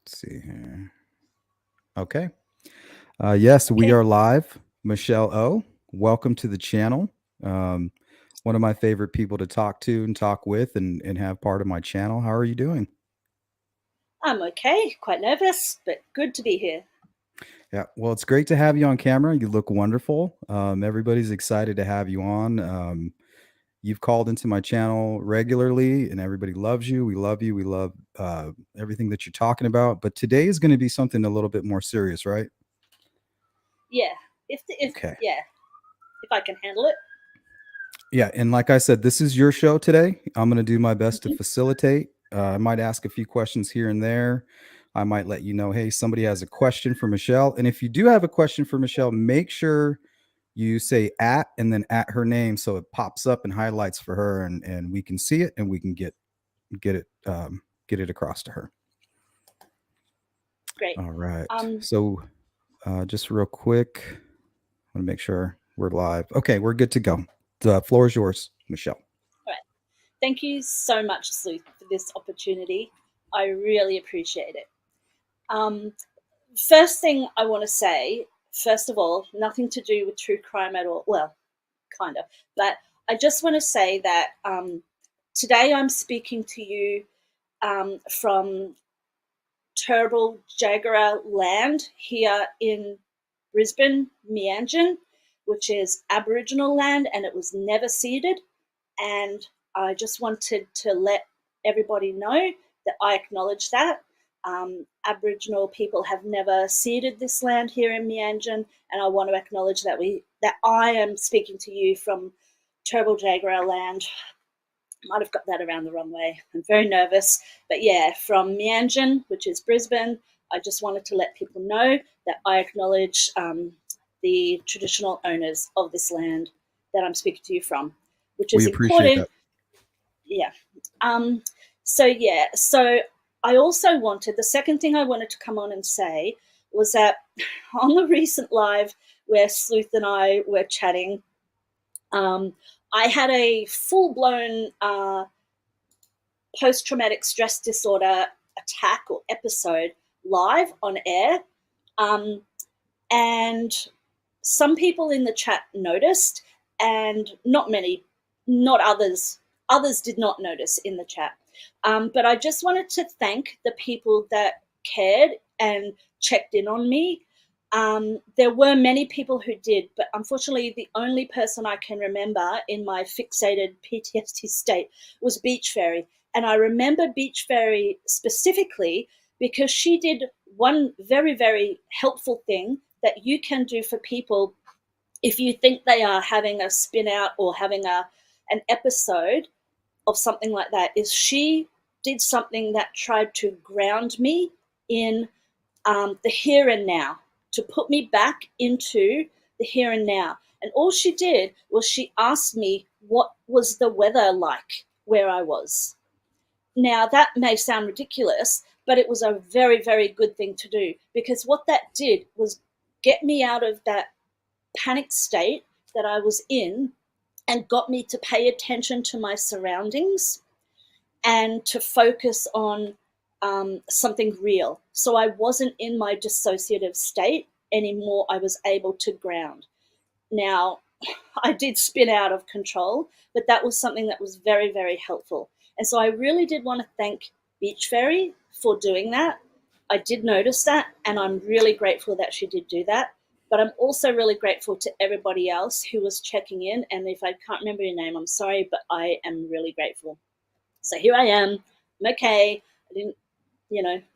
Let's see here. Okay. Yes, we Okay, are live. Michelle O, welcome to the channel. Um, One of my favorite people to talk to and talk with and have part of my channel. How are you doing? I'm okay. Quite nervous, but good to be here. Yeah, well, it's great to have you on camera. You look wonderful. Everybody's excited to have you on. You've called into my channel regularly, and everybody loves you. We love you. We love everything that you're talking about. But today is going to be something a little bit more serious, right? Yeah, if Okay. yeah, if I can handle it. Yeah, and like I said, this is your show today. I'm going to do my best to Mhm. facilitate. I might ask a few questions here and there. I might let you know, hey, somebody has a question for Michelle. And if you do have a question for Michelle, make sure you say at and then at her name so it pops up and highlights for her, and we can see it and we can get it get it across to her. Great. All right. Um, So just real quick, I want to make sure we're live. Okay, we're good to go. The floor is yours, Michelle. all right. Thank you so much, Sleuth, for this opportunity. I really appreciate it. Um, First thing I want to say, first of all, nothing to do with true crime at all. Well, kind of, but I just want to say that today I'm speaking to you from Turrbal Jagera land here in Brisbane, Meanjin, which is Aboriginal land, and it was never ceded. And I just wanted to let everybody know that I acknowledge that. Aboriginal people have never ceded this land here in Meanjin, and I want to acknowledge that I am speaking to you from Turrbal Jagera land. Might have got that around the wrong way. I'm very nervous. But yeah, from Meanjin, which is Brisbane, I just wanted to let people know that I acknowledge the traditional owners of this land that I'm speaking to you from, which We is appreciate important. that. Yeah. Um, so I also wanted, the second thing I wanted to come on and say was that on the recent live where Sleuth and I were chatting, um, I had a full blown post traumatic stress disorder attack or episode live on air. Um, and some people in the chat noticed, and not many, not others. Others did not notice in the chat. But I just wanted to thank the people that cared and checked in on me. There were many people who did, but unfortunately, the only person I can remember in my fixated PTSD state was Beach Fairy. And I remember Beach Fairy specifically because she did one very, very helpful thing that you can do for people if you think they are having a spin out or having an episode of something like that. Is she did something that tried to ground me in the here and now, to put me back into the here and now. And all she did was she asked me what was the weather like where I was. Now, that may sound ridiculous, but it was a very, very good thing to do, because what that did was get me out of that panic state that I was in and got me to pay attention to my surroundings and to focus on something real. So I wasn't in my dissociative state anymore. I was able to ground. Now, I did spin out of control, but that was something that was very, very helpful. And so I really did want to thank Beach Fairy for doing that. I did notice that, and I'm really grateful that she did do that. But I'm also really grateful to everybody else who was checking in. And if I can't remember your name, I'm sorry, but I am really grateful. So here I am. I'm okay. I didn't,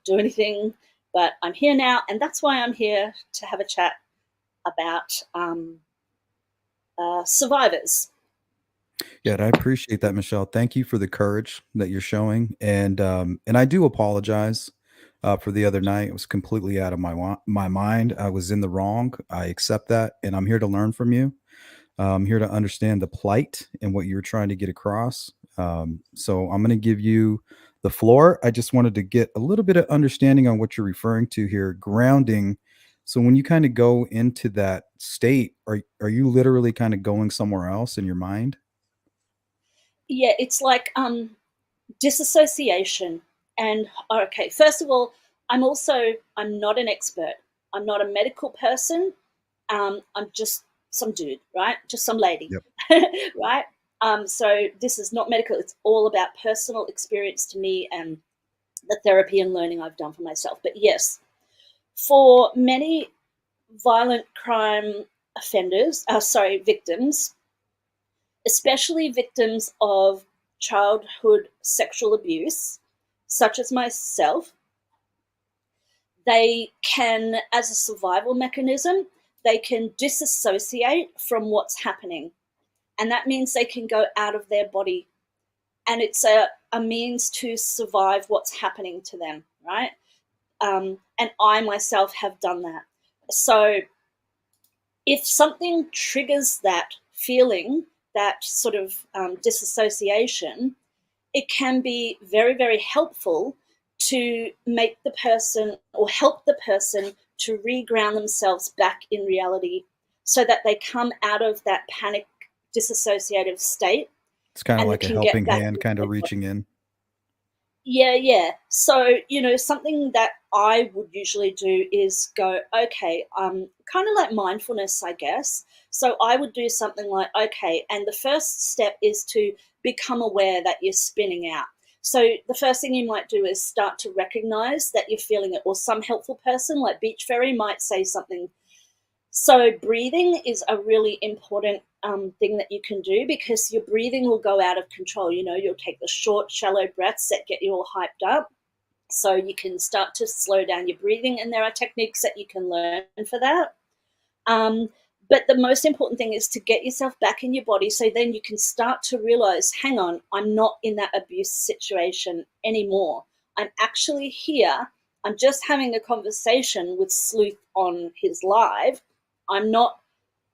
do anything, but I'm here now. And that's why I'm here to have a chat about survivors. Yeah, and I appreciate that, Michelle. Thank you for the courage that you're showing, and I do apologize for the other night. It was completely out of my mind. I was in the wrong. I accept that, and I'm here to learn from you. I'm here to understand the plight and what you're trying to get across. So I'm going to give you the floor. I just wanted to get a little bit of understanding on what you're referring to here, grounding. So when you kind of go into that state, are you literally kind of going somewhere else in your mind? Yeah, it's like disassociation. And okay, first of all, I'm not an expert. I'm not a medical person. I'm just some dude, right? Just some lady, Yep. right? So this is not medical. It's all about personal experience to me and the therapy and learning I've done for myself. But yes, for many violent crime victims, especially victims of childhood sexual abuse, such as myself, they can, as a survival mechanism, they can disassociate from what's happening. And that means they can go out of their body. And it's a means to survive what's happening to them, right? And I myself have done that. So if something triggers that feeling, that sort of disassociation, it can be very, very helpful to make the person or help the person to reground themselves back in reality so that they come out of that panic disassociative state It's kinda and like a can get helping back hand into kinda their body. reaching in. Yeah, yeah. So, something that I would usually do is go, okay, kind of like mindfulness, I guess. So I would do something like, okay, and the first step is to become aware that you're spinning out. So the first thing you might do is start to recognize that you're feeling it, or some helpful person like Beach Fairy might say something. So breathing is a really important thing that you can do, because your breathing will go out of control. You'll take the short, shallow breaths that get you all hyped up. So you can start to slow down your breathing, and there are techniques that you can learn for that. Um, but the most important thing is to get yourself back in your body, so then you can start to realize, hang on, I'm not in that abuse situation anymore. I'm actually here. I'm just having a conversation with Sleuth on his live. I'm not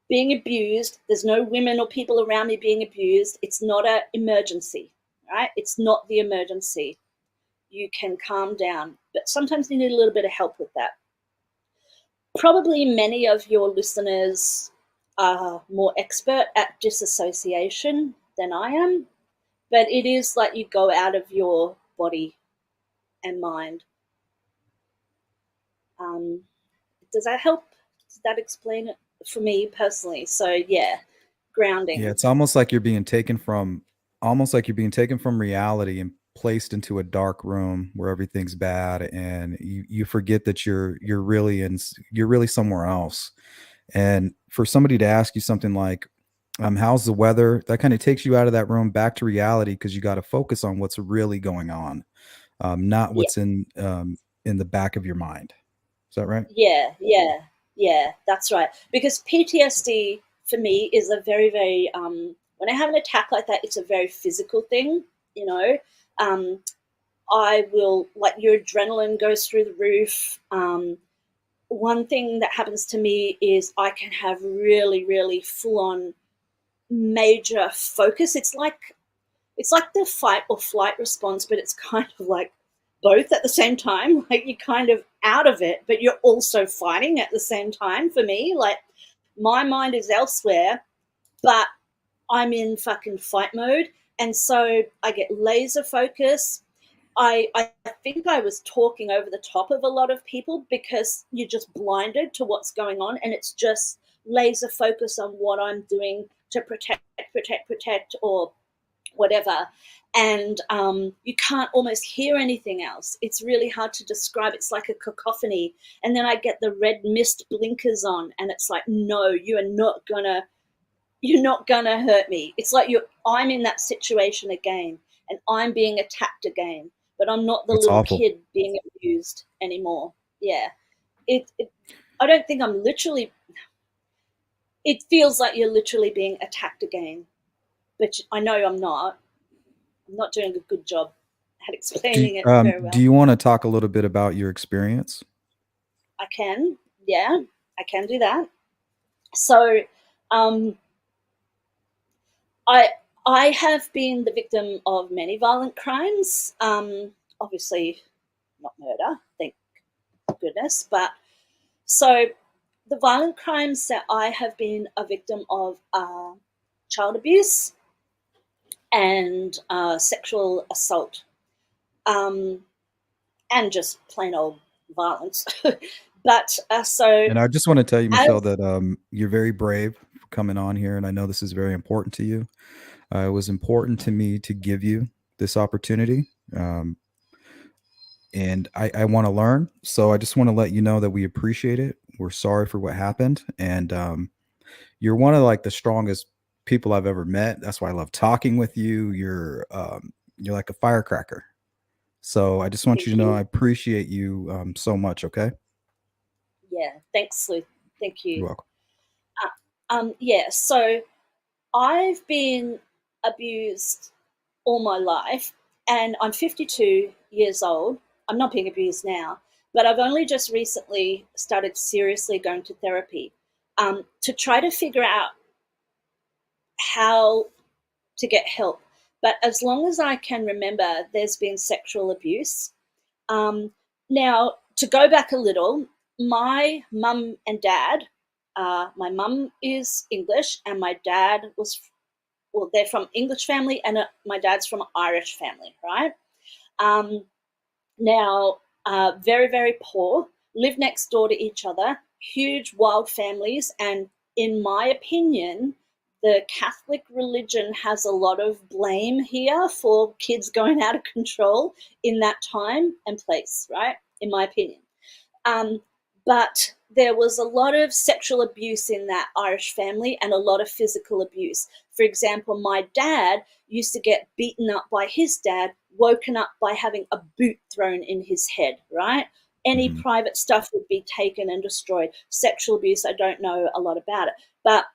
being abused. There's no women or people around me being abused. It's not an emergency, right? It's not the emergency. You can calm down, but sometimes you need a little bit of help with that. Probably many of your listeners are more expert at disassociation than I am, but it is like you go out of your body and mind. Um, does that help? Does that explain it for me personally? So yeah, Yeah, grounding. it's almost like you're being taken from reality and placed into a dark room where everything's bad, and you forget that you're really somewhere else. And for somebody to ask you something like, "How's the weather?" That kinda takes you out of that room back to reality, because you gotta focus on what's really going on, not Yeah, what's in the back of your mind. Is that right? yeah, yeah, yeah. That's right. Because PTSD for me is a very, very when I have an attack like that, it's a very physical thing. You know, um, I will, like, your adrenaline goes through the roof. One thing that happens to me is I can have really, really full on major focus. It's like the fight or flight response, but it's kind of like both at the same time. Like, you're kind of out of it, but you're also fighting at the same time. For me, like, my mind is elsewhere, but I'm in fucking fight mode. And so I get laser focus. I think I was talking over the top of a lot of people because you're just blinded to what's going on, and it's just laser focus on what I'm doing to protect, or whatever. And you can't almost hear anything else. It's really hard to describe. It's like a cacophony. And then I get the red mist blinkers on, and it's like, no, you're not gonna hurt me. It's like I'm in that situation again, and I'm being attacked again, but I'm not the That's little awful. kid being abused anymore. Yeah, it I don't think I'm literally. It feels like you're literally being attacked again, but I know I'm not. I'm not doing a good job at explaining it very Do well. you wanna talk a little bit about your experience? I can, yeah, I can do that. So, um, I I have been the victim of many violent crimes. Obviously, not murder, thank goodness. But so the violent crimes that I have been a victim of are child abuse and sexual assault, um, and just plain old violence. But so And I just want to tell you, Michelle, as that you're very brave for coming on here, and I know this is very important to you. It was important to me to give you this opportunity, um, and I want to learn. So I just want to let you know that we appreciate it. We're sorry for what happened, and you're one of like the strongest people I've ever met. That's why I love talking with you. You're like a firecracker. So I just want you thank to know I you. appreciate you so much. Okay, Yeah, thanks, Sleuth. Thank you're you. welcome. Yeah, so I've been abused all my life, and I'm 52 years old. I'm not being abused now, but I've only just recently started seriously going to therapy to try to figure out how to get help. But as long as I can remember, there's been sexual abuse. Um, Now, to go back a little, my mum and dad, my mum is English, and my dad was, well, they're from English family, and my dad's from Irish family, right? Um, Now, very, very poor, live next door to each other, huge, wild families. And in my opinion, the Catholic religion has a lot of blame here for kids going out of control in that time and place, right? In my opinion. Um, but there was a lot of sexual abuse in that Irish family and a lot of physical abuse. For example, my dad used to get beaten up by his dad, woken up by having a boot thrown in his head, right? Any Hmm. private stuff would be taken and destroyed. Sexual abuse, I don't know a lot about it. But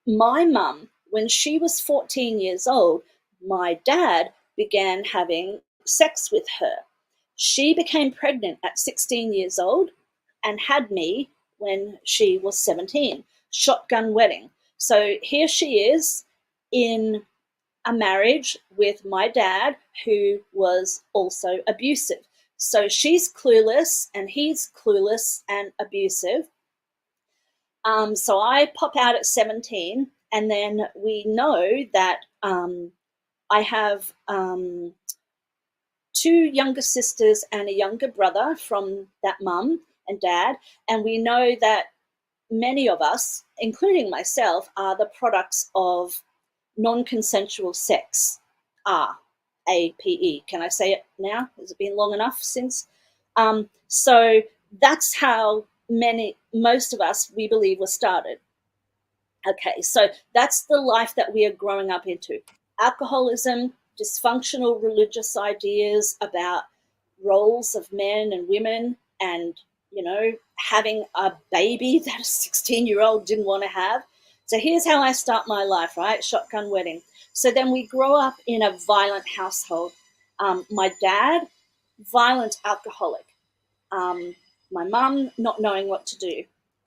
my mum, when she was 14 years old, my dad began having sex with her. She became pregnant at 16 years old and had me when she was 17. Shotgun wedding. So here she is in a marriage with my dad, who was also abusive. So she's clueless and he's clueless and abusive. So I pop out at 17, and then we know that I have two younger sisters and a younger brother from that mum and dad, and we know that many of us, including myself, are the products of non consensual sex. R A P E. Can I say it now? Has it been long enough since? So that's how most of us, we believe, were started. Okay, so that's the life that we are growing up into. Alcoholism, dysfunctional religious ideas about roles of men and women, and, having a baby that a 16-year-old didn't want to have. So here's how I start my life, right? Shotgun wedding. So then we grow up in a violent household. My dad, violent alcoholic. Um, my mum not knowing what to do.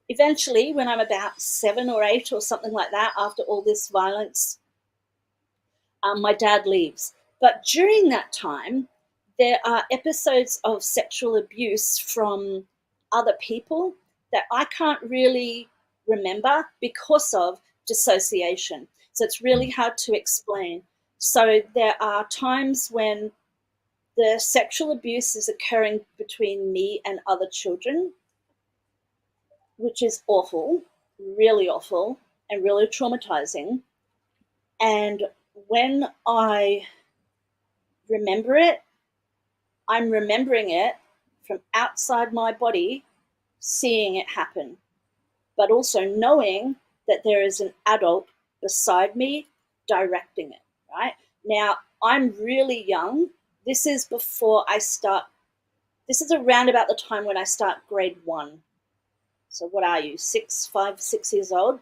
Eventually, when I'm about 7 or 8 or something like that, after all this violence, my dad leaves. But during that time, there are episodes of sexual abuse from other people that I can't really remember because of dissociation. So it's really hard to explain. So there are times when the sexual abuse is occurring between me and other children, which is awful, really awful, and really traumatizing. And when I remember it, I'm remembering it from outside my body, seeing it happen, but also knowing that there is an adult beside me directing it, right? Now, I'm really young. This is before I start, this is around about the time when I start grade one. So, what are you, 5, 6 years old?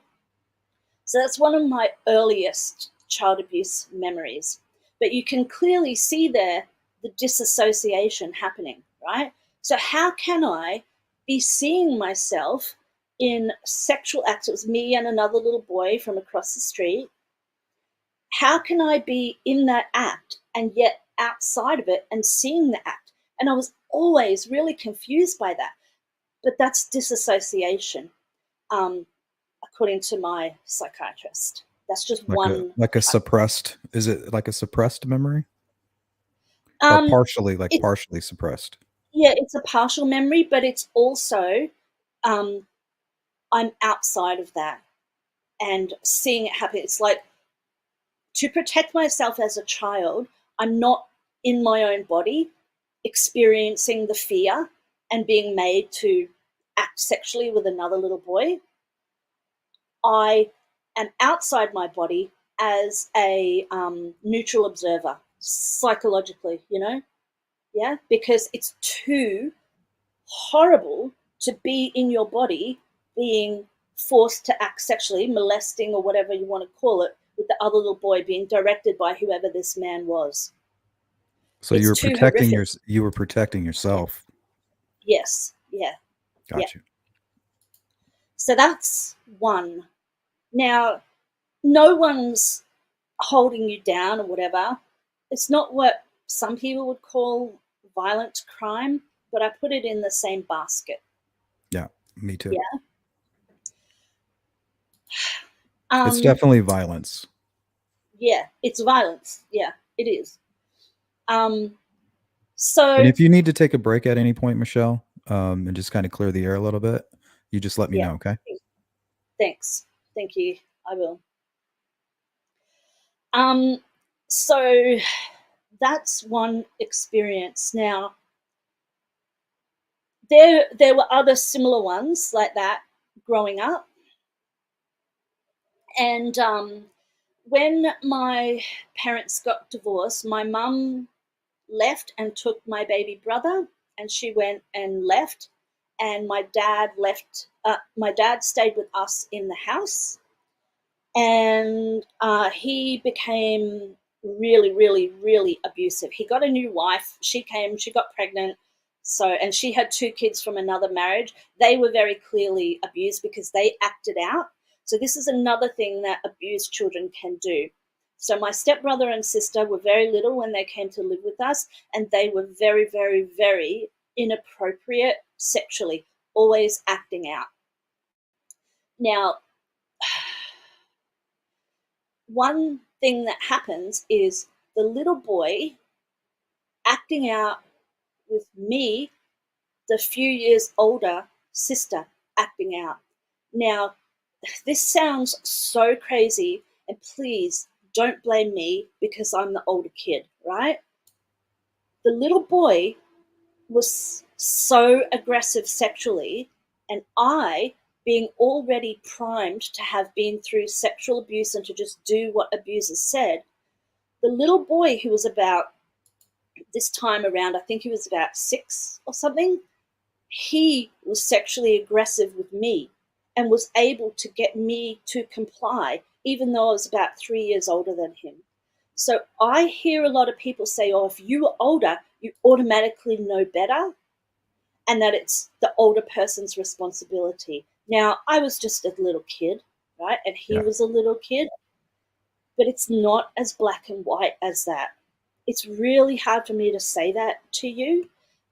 So that's one of my earliest child abuse memories. But you can clearly see there the disassociation happening, right? So, how can I be seeing myself in sexual acts? It was me and another little boy from across the street. How can I be in that act and yet outside of it and seeing the act? And I was always really confused by that. But that's disassociation. Um, According to my psychiatrist. That's just one Like a type. suppressed, is it like a suppressed memory? Or Um, partially, like it's partially suppressed? yeah, it's a partial memory, but it's also, um, I'm outside of that and seeing it happen. It's like, to protect myself as a child, I'm not in my own body experiencing the fear and being made to act sexually with another little boy. I am outside my body as a neutral observer, psychologically, yeah, because it's too horrible to be in your body being forced to act sexually, molesting or whatever you want to call it, with the other little boy being directed by whoever this man was. So It's too horrific. you were protecting Yeah. yourself. Yes. Yeah. Yeah. Got you. So that's one. Now, no one's holding you down or whatever. It's not what some people would call violent crime, but I put it in the same basket. Yeah, me too. Yeah. It's Um, definitely violence. yeah, it's violence. Yeah, it is. Um, And so if you need to take a break at any point, Michelle, and just kind of clear the air a little bit, you just let me yeah, know, okay? thanks. Thank you. I will. Um, so that's one experience. Now, there were other similar ones like that growing up, and when my parents got divorced, my mum left and took my baby brother, and she went and left, and my dad left. My dad stayed with us in the house, and he became really, really, really abusive. He got a new wife. She got pregnant. So, and she had two kids from another marriage. They were very clearly abused because they acted out. So, this is another thing that abused children can do. So, my stepbrother and sister were very little when they came to live with us, and they were very, very, very inappropriate sexually, always acting out. Now, one thing that happens is the little boy acting out with me, the few years older sister, acting out. Now, this sounds so crazy, and please don't blame me because I'm the older kid, right? The little boy was so aggressive sexually, and I, being already primed to have been through sexual abuse and to just do what abusers said, the little boy who was about this time around, I think he was about 6 or something, he was sexually aggressive with me and was able to get me to comply, even though I was about 3 years older than him. So I hear a lot of people say, oh, if you were older, you automatically know better, and that it's the older person's responsibility. Now, I was just a little kid, right? And he Yeah. was a little kid, but it's not as black and white as that. It's really hard for me to say that to you,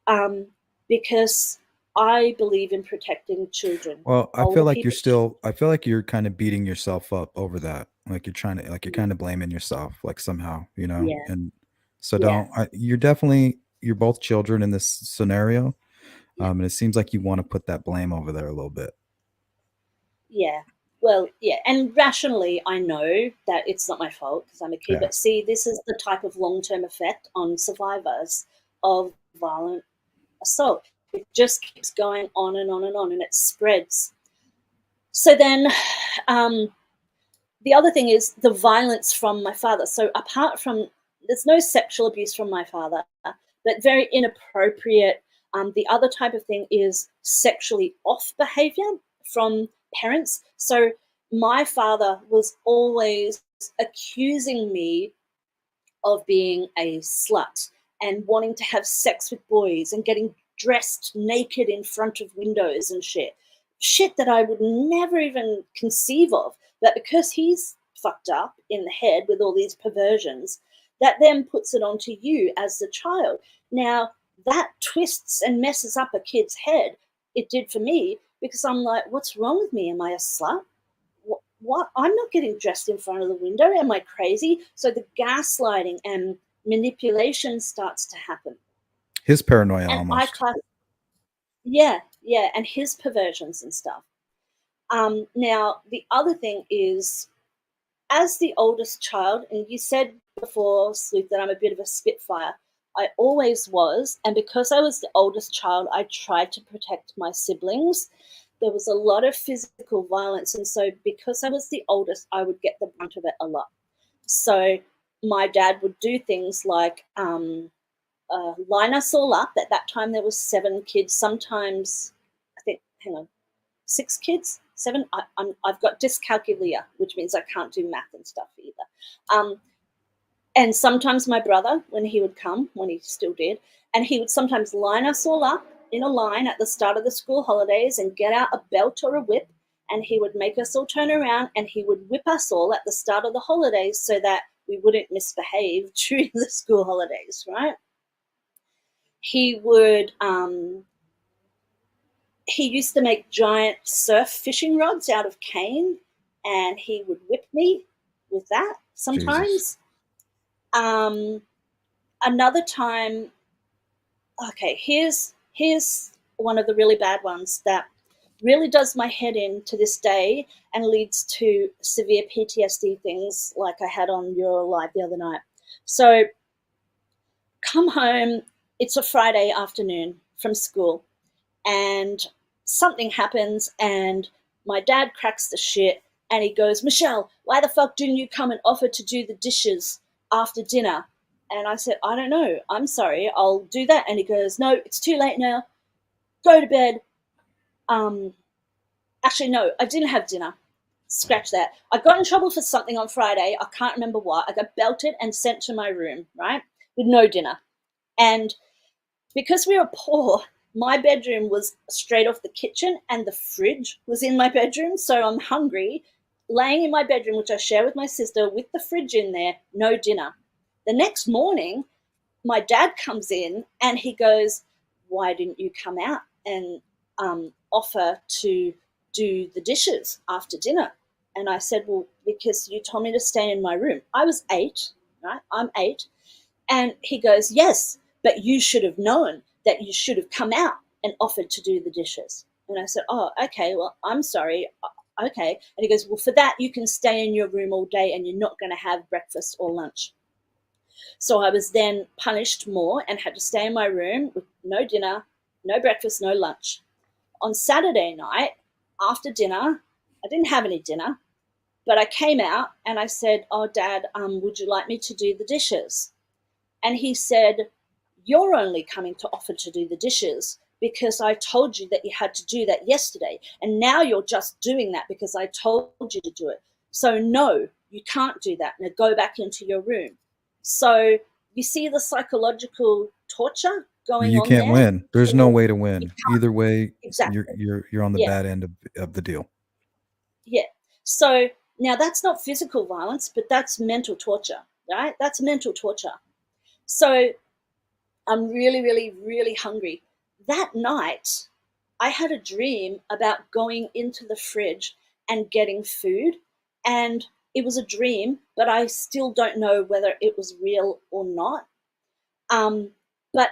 um, because I believe in protecting children, Well, older people. I feel like you're kind of beating yourself up over that. Like you're kind of blaming yourself, like somehow, you know? Yeah, And so yeah, you're both children in this scenario. yeah, And it seems like you want to put that blame over there a little bit. yeah. Well, yeah, and rationally, I know that it's not my fault because I'm a kid. Yeah. But see, this is the type of long-term effect on survivors of violent assault. It just keeps going on and on and on, and it spreads. So then, um, the other thing is the violence from my father. So apart from, there's no sexual abuse from my father, but very inappropriate. The other type of thing is sexually off behavior from parents. So my father was always accusing me of being a slut and wanting to have sex with boys and getting dressed naked in front of windows and shit. Shit that I would never even conceive of. But because he's fucked up in the head with all these perversions, that then puts it onto you as the child. Now, that twists and messes up a kid's head. It did for me because I'm like, what's wrong with me? Am I a slut? What? I'm not getting dressed in front of the window. Am I crazy? So the gaslighting and manipulation starts to happen. His paranoia And I almost. class yeah, yeah, and his perversions and stuff. Now the other thing is, as the oldest child, and you said before, Sleuth, that I'm a bit of a spitfire. I always was, and because I was the oldest child, I tried to protect my siblings. There was a lot of physical violence, and so because I was the oldest, I would get the brunt of it a lot. So my dad would do things like line us all up. At that time, there was 7 kids. Sometimes, I think, hang on, 6 kids, 7. I've got dyscalculia, which means I can't do math and stuff either. Um, and sometimes my brother, when he would come, when he still did, and he would sometimes line us all up in a line at the start of the school holidays and get out a belt or a whip, and he would make us all turn around and he would whip us all at the start of the holidays so that we wouldn't misbehave during the school holidays, right? He would he used to make giant surf fishing rods out of cane, and he would whip me with that Jesus. sometimes. Um, Another time, okay, here's one of the really bad ones that really does my head in to this day and leads to severe PTSD things like I had on your live the other night. So come home, it's a Friday afternoon from school, and something happens, and my dad cracks the shit, and he goes, Michelle, why the fuck didn't you come and offer to do the dishes after dinner? And I said, I don't know, I'm sorry, I'll do that. And he goes, no, it's too late now, go to bed. um Actually, no, I didn't have dinner. Scratch that. I got in trouble for something on Friday, I can't remember what. I got belted and sent to my room, right, with no dinner. And because we were poor, my bedroom was straight off the kitchen and the fridge was in my bedroom. So I'm hungry, laying in my bedroom, which I share with my sister, with the fridge in there, no dinner. The next morning, my dad comes in and he goes, why didn't you come out and offer to do the dishes after dinner? And I said, well, because you told me to stay in my room. I was 8, right? I'm 8. And he goes, yes, but you should have known that you should have come out and offered to do the dishes. And I said, oh, okay, well, I'm sorry. Okay. And he goes, well, for that, you can stay in your room all day and you're not going to have breakfast or lunch. So I was then punished more and had to stay in my room with no dinner, no breakfast, no lunch. On Saturday night, after dinner, I didn't have any dinner, but I came out and I said, oh, Dad, would you like me to do the dishes? And he said, you're only coming to offer to do the dishes because I told you that you had to do that yesterday. And now you're just doing that because I told you to do it. So, no, you can't do that. Now go back into your room. So, you see the psychological torture going You on can't there win. There's no for way to you win. can't Either way, exactly. you're on the Yeah, bad end of the deal. yeah. So now that's not physical violence, but that's mental torture, right? That's mental torture. So I'm really, really, really hungry. That night, I had a dream about going into the fridge and getting food. And it was a dream, but I still don't know whether it was real or not. But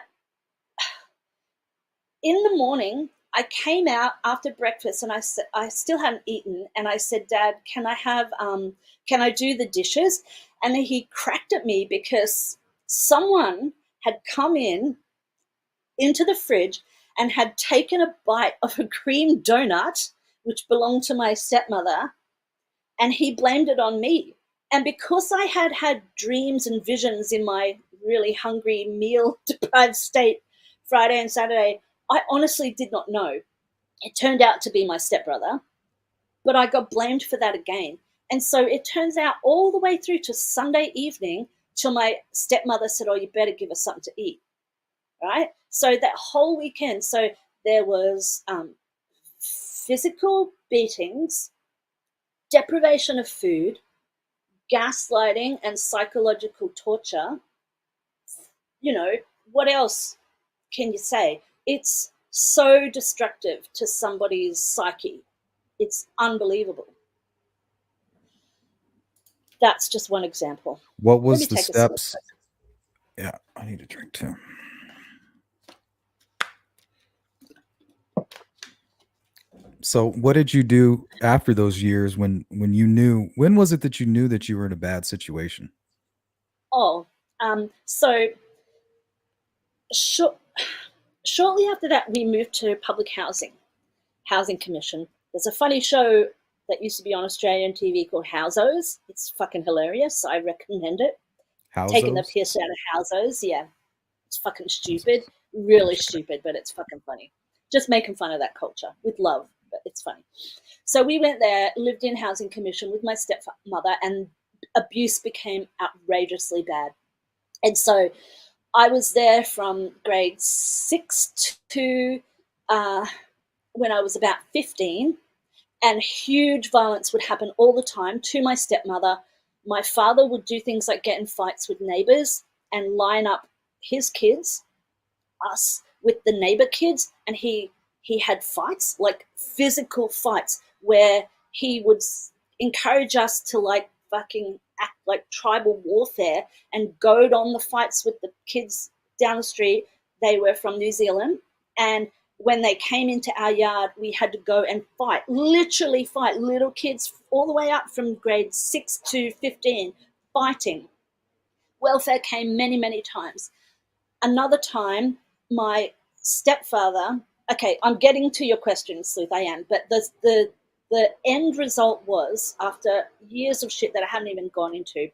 in the morning, I came out after breakfast and I still hadn't eaten. And I said, Dad, can I do the dishes? And he cracked at me because someone had come into the fridge and had taken a bite of a cream donut, which belonged to my stepmother, and he blamed it on me. And because I had had dreams and visions in my really hungry, meal deprived state Friday and Saturday, I honestly did not know. It turned out to be my stepbrother, but I got blamed for that again. And so it turns out all the way through to Sunday evening till my stepmother said, oh, you better give us something to eat, right? So that whole weekend, so there was physical beatings, deprivation of food, gaslighting, and psychological torture. You know, what else can you say? It's so destructive to somebody's psyche. It's unbelievable. That's just one example. What Let was me the take a sip of steps? coke. Yeah, I need a drink too. So what did you do after those years when you knew when was it that you knew that you were in a bad situation? Oh, so short, shortly after that, we moved to public housing commission. There's a funny show that used to be on Australian TV called Housos. It's fucking hilarious. I recommend it. Taking the Housos? piss out of Housos, yeah. It's fucking stupid. Housos. Really Okay. stupid, but it's fucking funny. Just making fun of that culture with love, but it's funny. So we went there, lived in housing commission with my stepmother, and abuse became outrageously bad. And so I was there from grade 6 to uh, when I was about 15, and huge violence would happen all the time to my stepmother. My father would do things like get in fights with neighbors and line up his kids, us, with the neighbor kids, and he had fights, like physical fights, where he would encourage us to like fucking act like tribal warfare and goad on the fights with the kids down the street. They were from New Zealand, and when they came into our yard, we had to go and fight, literally fight little kids all the way up from grade 6 to 15, fighting. Welfare came many, many times. Another time, my stepfather. Okay, I'm getting to your question, Sleuth. I am, but the end result was, after years of shit that I haven't even gone into,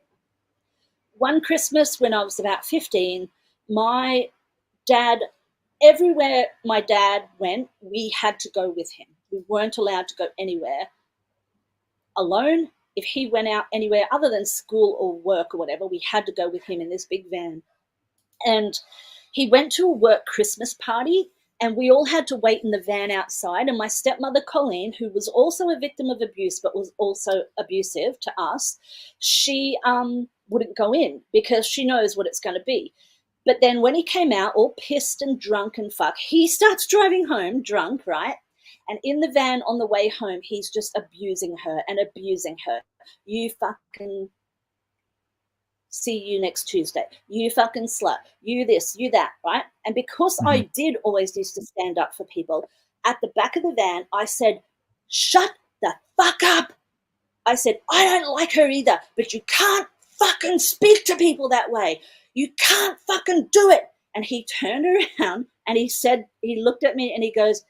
one Christmas when I was about 15, my dad, everywhere my dad went, we had to go with him. We weren't allowed to go anywhere alone. If he went out anywhere other than school or work or whatever, we had to go with him in this big van. And he went to a work Christmas party, and we all had to wait in the van outside. And my stepmother, Colleen, who was also a victim of abuse but was also abusive to us, she wouldn't go in because she knows what it's going to be. But then when he came out, all pissed and drunk and fuck, he starts driving home drunk, right? And in the van on the way home, he's just abusing her and abusing her. You fucking see you next Tuesday. You fucking slut. You this, you that, right? And because I Mhm. did always used to stand up for people, at the back of the van, I said, shut the fuck up. I said, I don't like her either, but you can't fucking speak to people that way. You can't fucking do it. And he turned around and he said, he looked at me and he goes,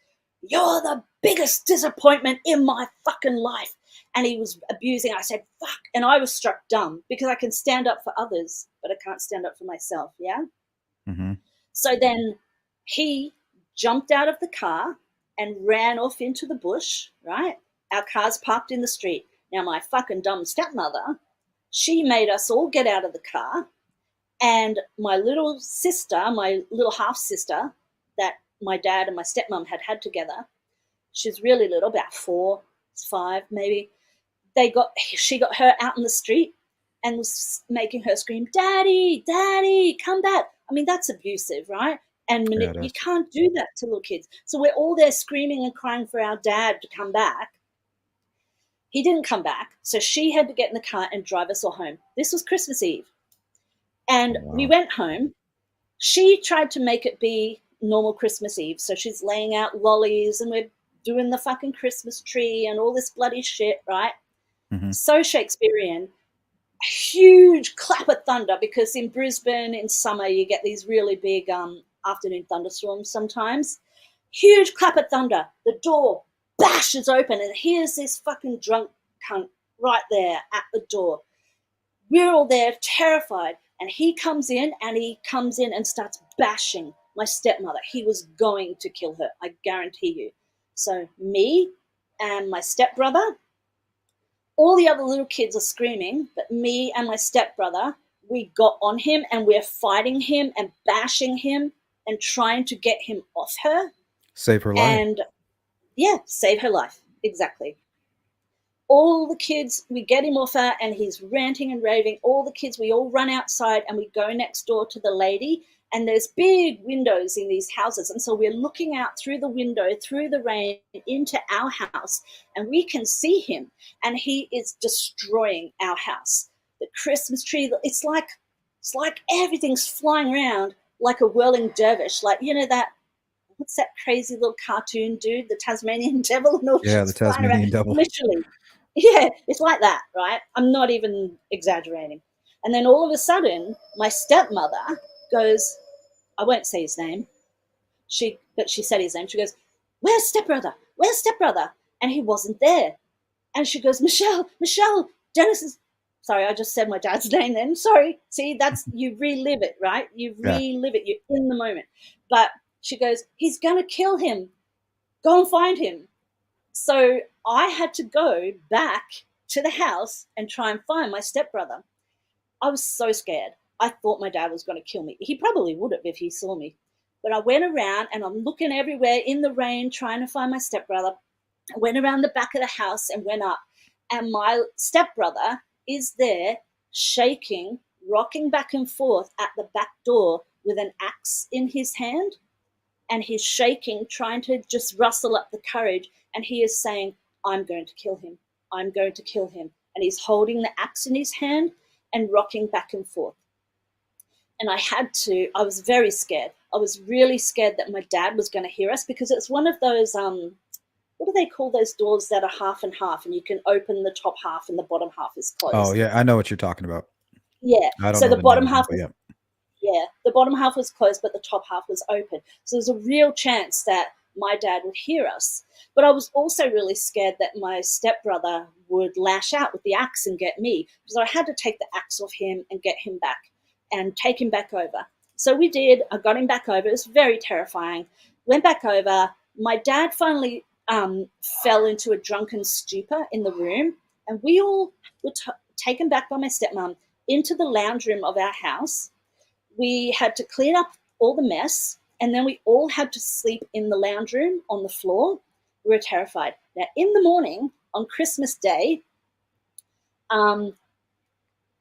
you're the biggest disappointment in my fucking life. And he was abusing. I said, fuck. And I was struck dumb because I can stand up for others, but I can't stand up for myself. Yeah. Mhm. So then he jumped out of the car and ran off into the bush, right? Our car's parked in the street. Now, my fucking dumb stepmother, she made us all get out of the car. And my little sister, my little half sister, that my dad and my stepmom had together, she's really little, about 4, 5 maybe. She got her out in the street and was making her scream, "Daddy, Daddy, come back!" I mean, that's abusive, right? And Yeah, it you is. can't do that to little kids. So we're all there screaming and crying for our dad to come back. He didn't come back, so she had to get in the car and drive us all home. This was Christmas Eve, Oh, and we wow. went home. She tried to make it be normal Christmas Eve, so she's laying out lollies and we're doing the fucking Christmas tree and all this bloody shit, right? Mhm. So Shakespearean. Huge clap of thunder, because in Brisbane in summer you get these really big afternoon thunderstorms sometimes. Huge clap of thunder. The door bashes open, and here's this fucking drunk cunt right there at the door. We're all there terrified, and he comes in and starts bashing my stepmother. He was going to kill her, I guarantee you. So me and my stepbrother, all the other little kids are screaming, but me and my stepbrother, we got on him and we're fighting him and bashing him and trying to get him off her. Save her life. And yeah, save her life. Exactly. All the kids, we get him off her and he's ranting and raving. All the kids, we all run outside and we go next door to the lady, and there's big windows in these houses. And so we're looking out through the window, through the rain, into our house, and we can see him, and he is destroying our house. The Christmas tree, it's like everything's flying around like a whirling dervish, like, you know, that what's that crazy little cartoon dude, the Tasmanian devil, and all Yeah, the shit's flying around. Tasmanian devil. Literally. Yeah, it's like that, right? I'm not even exaggerating. And then all of a sudden, my stepmother goes, I won't say his name. But she said his name. She goes, "Where's stepbrother? Where's stepbrother?" And he wasn't there. And she goes, "Michelle, Michelle, Dennis is." Sorry, I just said my dad's name then. Sorry. See, that's, you relive it, right? You Yeah. relive it. You're in the moment. But she goes, "He's going to kill him. Go and find him." So I had to go back to the house and try and find my stepbrother. I was so scared. I thought my dad was going to kill me. He probably would have if he saw me. But I went around and I'm looking everywhere in the rain trying to find my stepbrother. I went around the back of the house and went up. And my stepbrother is there shaking, rocking back and forth at the back door with an axe in his hand. And he's shaking, trying to just rustle up the courage. And he is saying, "I'm going to kill him. I'm going to kill him." And he's holding the axe in his hand and rocking back and forth. And I was very scared. I was really scared that my dad was going to hear us, because it's one of those, what do they call those doors that are half and half, and you can open the top half and the bottom half is Oh, closed? yeah, I know what you're talking about. Yeah. I don't So know the the name bottom of them, half but was yeah. Yeah, the bottom half was closed, but the top half was open. So there's a real chance that my dad would hear us. But I was also really scared that my stepbrother would lash out with the axe and get me. So I had to take the axe off him and get him back and take him back over. So we did. I got him back over. It was very terrifying. Went back over. My dad finally fell into a drunken stupor in the room, and we all were taken back by my stepmom into the lounge room of our house. We had to clean up all the mess, and then we all had to sleep in the lounge room on the floor. We were terrified. Now, in the morning on Christmas Day, um,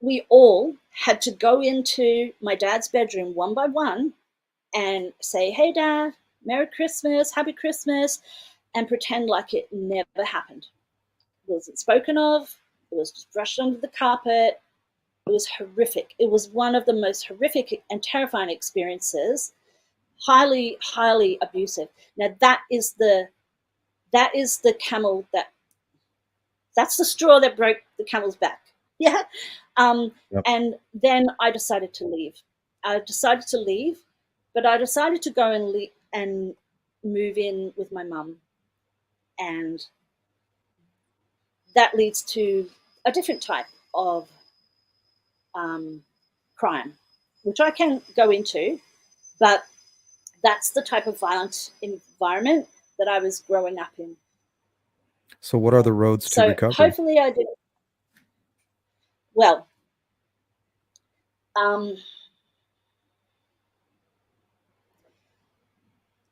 we all had to go into my dad's bedroom one by one and say, "Hey, Dad, Merry Christmas, Happy Christmas," and pretend like it never happened. It wasn't spoken of, it was just brushed under the carpet. It was horrific. It was one of the most horrific and terrifying experiences. Highly, highly abusive. Now that is the camel that's the straw that broke the camel's back. Yeah. Um, Yep. and then I decided to leave. I decided to leave, but I decided to go and move in with my mum, and that leads to a different type of um, crime, which I can go into, but that's the type of violent environment that I was growing up in. So what are the roads to So recovery? hopefully I did well. Um,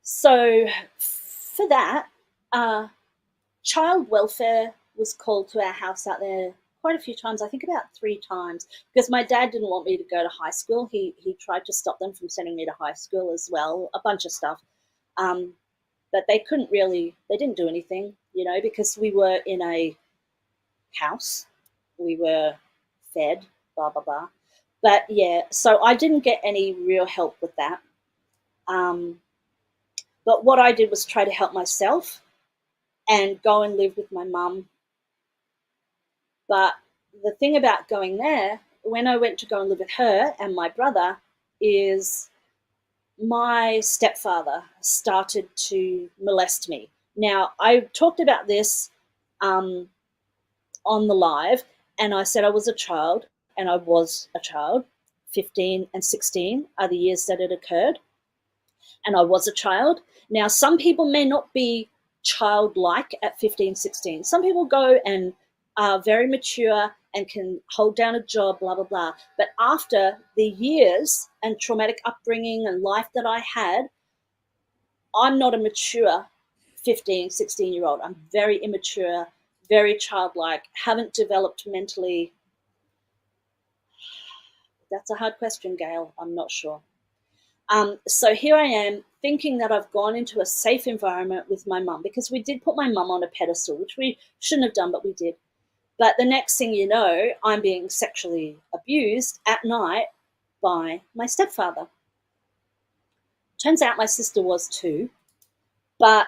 so for that, uh, child welfare was called to our house out there quite a few times. I think about 3 times, because my dad didn't want me to go to high school. He tried to stop them from sending me to high school as well. A bunch of stuff. Um, but they couldn't really. They didn't do anything, because we were in a house. We were fed, blah, blah, blah. But yeah, so I didn't get any real help with that. Um, but what I did was try to help myself and go and live with my mum. But the thing about going there, when I went to go and live with her and my brother, is my stepfather started to molest me. Now, I talked about this um, on the live, and I said I was a child, and I was a child. 15 and 16 are the years that it occurred, and I was a child. Now, some people may not be childlike at 15, 16. Some people go and are very mature and can hold down a job, blah, blah, blah. But after the years and traumatic upbringing and life that I had, I'm not a mature 15, 16-year-old. I'm very immature, very childlike, haven't developed mentally. That's a hard question, Gail. I'm not sure. So here I am thinking that I've gone into a safe environment with my mum, because we did put my mum on a pedestal, which we shouldn't have done, but we did. But the next thing you know, I'm being sexually abused at night by my stepfather. Turns out my sister was too. But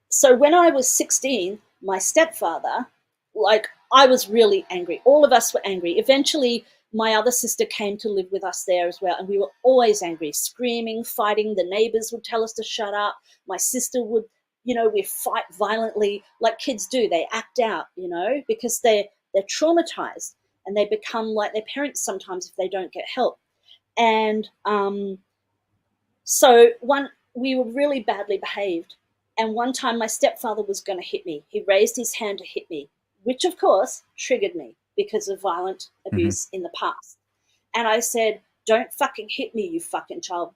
so when I was 16, my stepfather, like, I was really angry. All of us were angry. Eventually, my other sister came to live with us there as well, and we were always angry, screaming, fighting. The neighbors would tell us to shut up. My sister would, we fight violently like kids do. They act out, because they're traumatized, and they become like their parents sometimes if they don't get help. And so we were really badly behaved, and one time my stepfather was going to hit me. He raised his hand to hit me, which of course triggered me because of violent Hmm. abuse in the past. And I said, "Don't fucking hit me, you fucking child."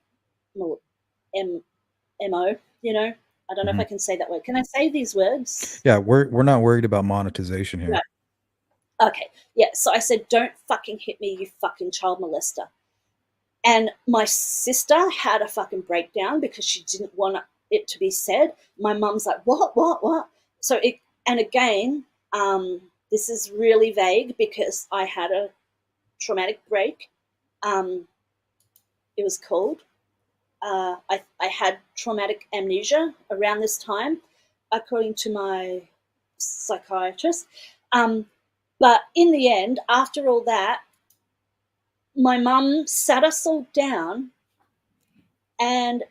M mo. I don't know if Hmm. I can say that word. Can I say these words? Yeah, we're not worried about monetization here. Right. Okay. Yeah. So I said, "Don't fucking hit me, you fucking child molester." And my sister had a fucking breakdown because she didn't want it to be said. My mum's like, what? So and again, this is really vague because I had a traumatic break. Um, it was called. I had traumatic amnesia around this time, according to my psychiatrist. Um, but in the end, after all that, my mum sat us all down, and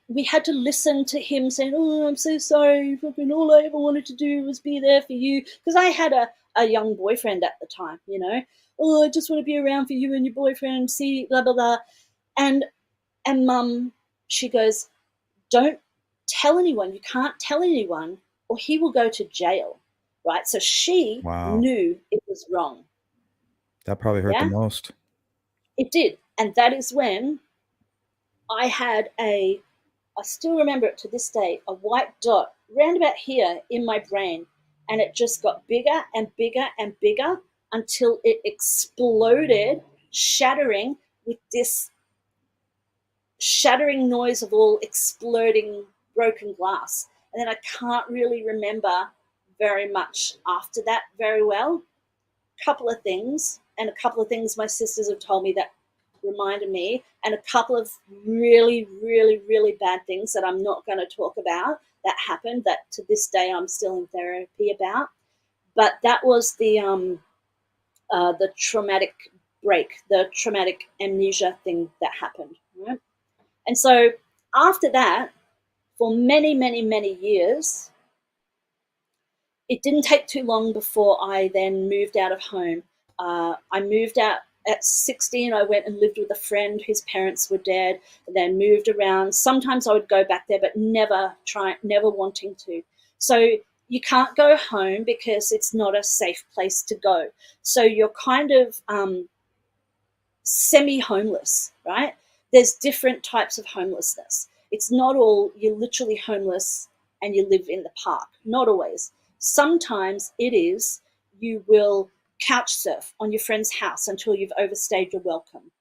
we had to listen to him saying, "Oh, I'm so sorry, fucking all I ever wanted to do was be there for you," because I had a young boyfriend at the time. "Oh, I just want to be around for you and your boyfriend, see, blah blah blah." And and mum, she goes, "Don't tell anyone. You can't tell anyone, or he will go to jail." Right? So she Wow, knew it was wrong. that probably hurt the Yeah, most. it did. And that is when I had I still remember it to this day, a white dot round about here in my brain. And it just got bigger and bigger and bigger until it exploded, shattering with this shattering noise of all exploding broken glass. And then I can't really remember very much after that very well. Couple of things, and a couple of things my sisters have told me that reminded me, and a couple of really, really, really bad things that I'm not going to talk about that happened that to this day I'm still in therapy about. But that was the traumatic break, the traumatic amnesia thing that happened. Right? And so after that, for many, many, many years, it didn't take too long before I then moved out of home. I moved out at 16. I went and lived with a friend whose parents were dead, and then moved around. Sometimes I would go back there, but never wanting to. So you can't go home because it's not a safe place to go. So you're kind of semi-homeless, right? There's different types of homelessness. It's not all you're literally homeless and you live in the park. Not always. Sometimes it is you will couch surf on your friend's house until you've overstayed your welcome,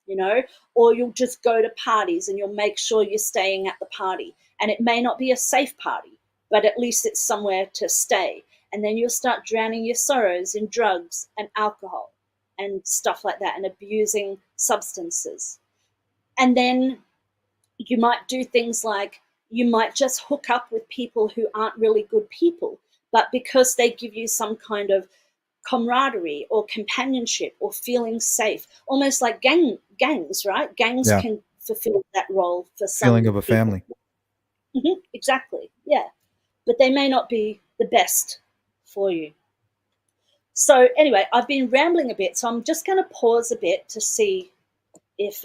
or you'll just go to parties and you'll make sure you're staying at the party. And it may not be a safe party, but at least it's somewhere to stay. And then you'll start drowning your sorrows in drugs and alcohol and stuff like that, and abusing substances. And then you might do things like you might just hook up with people who aren't really good people, but because they give you some kind of camaraderie or companionship or feeling safe, almost like gangs, right? Gangs Yeah, can fulfill that role for feeling some of a people. family. Exactly, yeah. But they may not be the best for you. So anyway, I've been rambling a bit, so I'm just going to pause a bit to see if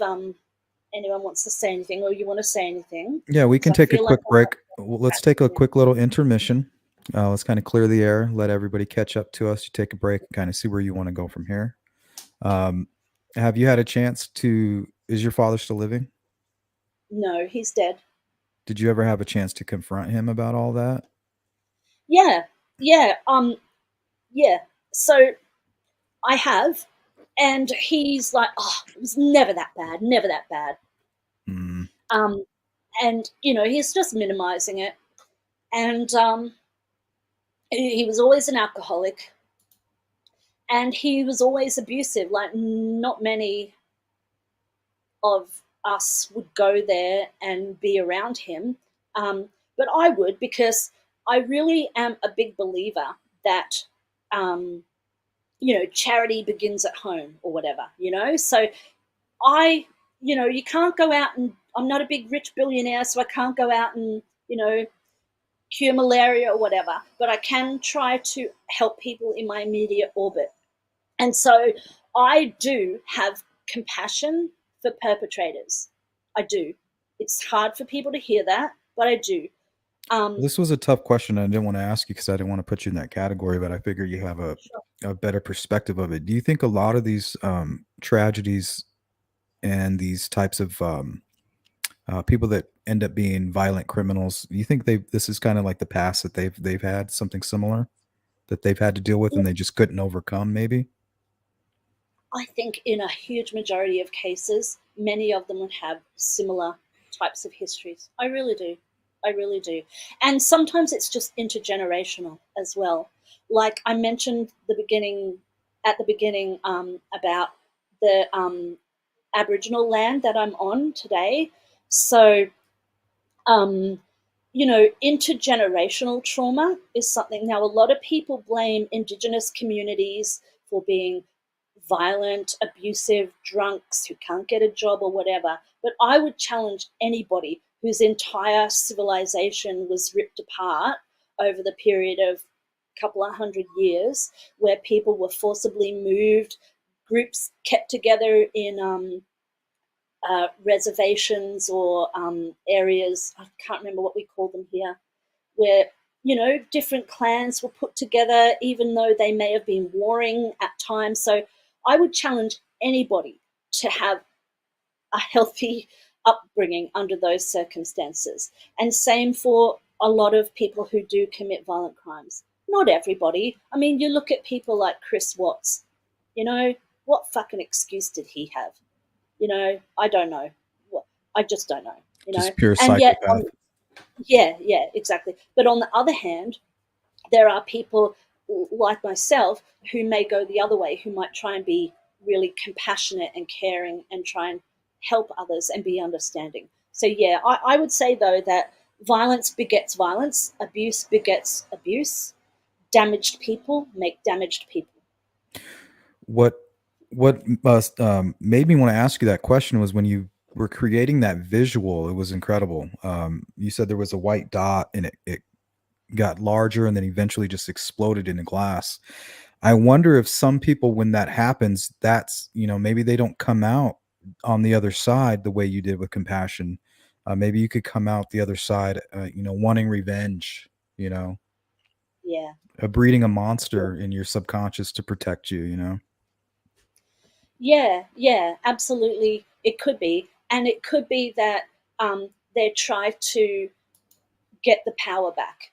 anyone wants to say anything or you want to say anything, Yeah, we because can I take a feel like quick break. Let's take a yeah. quick little intermission. Let's kind of clear the air, let everybody catch up to us. You take a break, kind of see where you want to go from here. Um, have you had a chance to? Is your father still living? No, he's dead. Did you ever have a chance to confront him about all that? Yeah, yeah, yeah. So I have, and he's like, "Oh, it was never that bad, never that bad." Mm, Um, and he's just minimizing it, and he was always an alcoholic, and he was always abusive. Like, not many of us would go there and be around him. but I would, because I really am a big believer that um, charity begins at home or whatever. So I, you can't go out and I'm not a big rich billionaire, so I can't go out and cure malaria or whatever, but I can try to help people in my immediate orbit. And so I do have compassion for perpetrators. I do. It's hard for people to hear that, but I do. Um, This was a tough question. I didn't want to ask you because I didn't want to put you in that category, but I figure you have sure. a better perspective of it. Do you think a lot of these tragedies and these types of people that end up being violent criminals, do you think this is kind of like the past that they've had something similar that they've had to deal with and they just couldn't overcome? Maybe. I think in a huge majority of cases, many of them would have similar types of histories. I really do. I really do. And sometimes it's just intergenerational as well. Like I mentioned at the beginning, about the Aboriginal land that I'm on today. So um, intergenerational trauma is something. Now, a lot of people blame Indigenous communities for being violent, abusive, drunks who can't get a job or whatever. But I would challenge anybody whose entire civilization was ripped apart over the period of a couple of hundred years, where people were forcibly moved, groups kept together in reservations or areas. I can't remember what we call them here, where different clans were put together, even though they may have been warring at times. So I would challenge anybody to have a healthy upbringing under those circumstances. And same for a lot of people who do commit violent crimes. Not everybody. I mean, you look at people like Chris Watts. What fucking excuse did he have? I don't know. I just don't know. Just pure And yet, psychopath. yeah, yeah, exactly. But on the other hand, there are people like myself who may go the other way, who might try and be really compassionate and caring and try and help others and be understanding. So, yeah, I would say, though, that violence begets violence, abuse begets abuse, damaged people make damaged people. What what must made me want to ask you that question was when you were creating that visual. It was incredible. You said there was a white dot and it got larger and then eventually just exploded into glass. I wonder if some people, when that happens, maybe they don't come out on the other side the way you did with compassion. Maybe you could come out the other side, wanting revenge, you know, Yeah. breeding a monster in your subconscious to protect you. Yeah, yeah, absolutely. It could be. And it could be that they try to get the power back.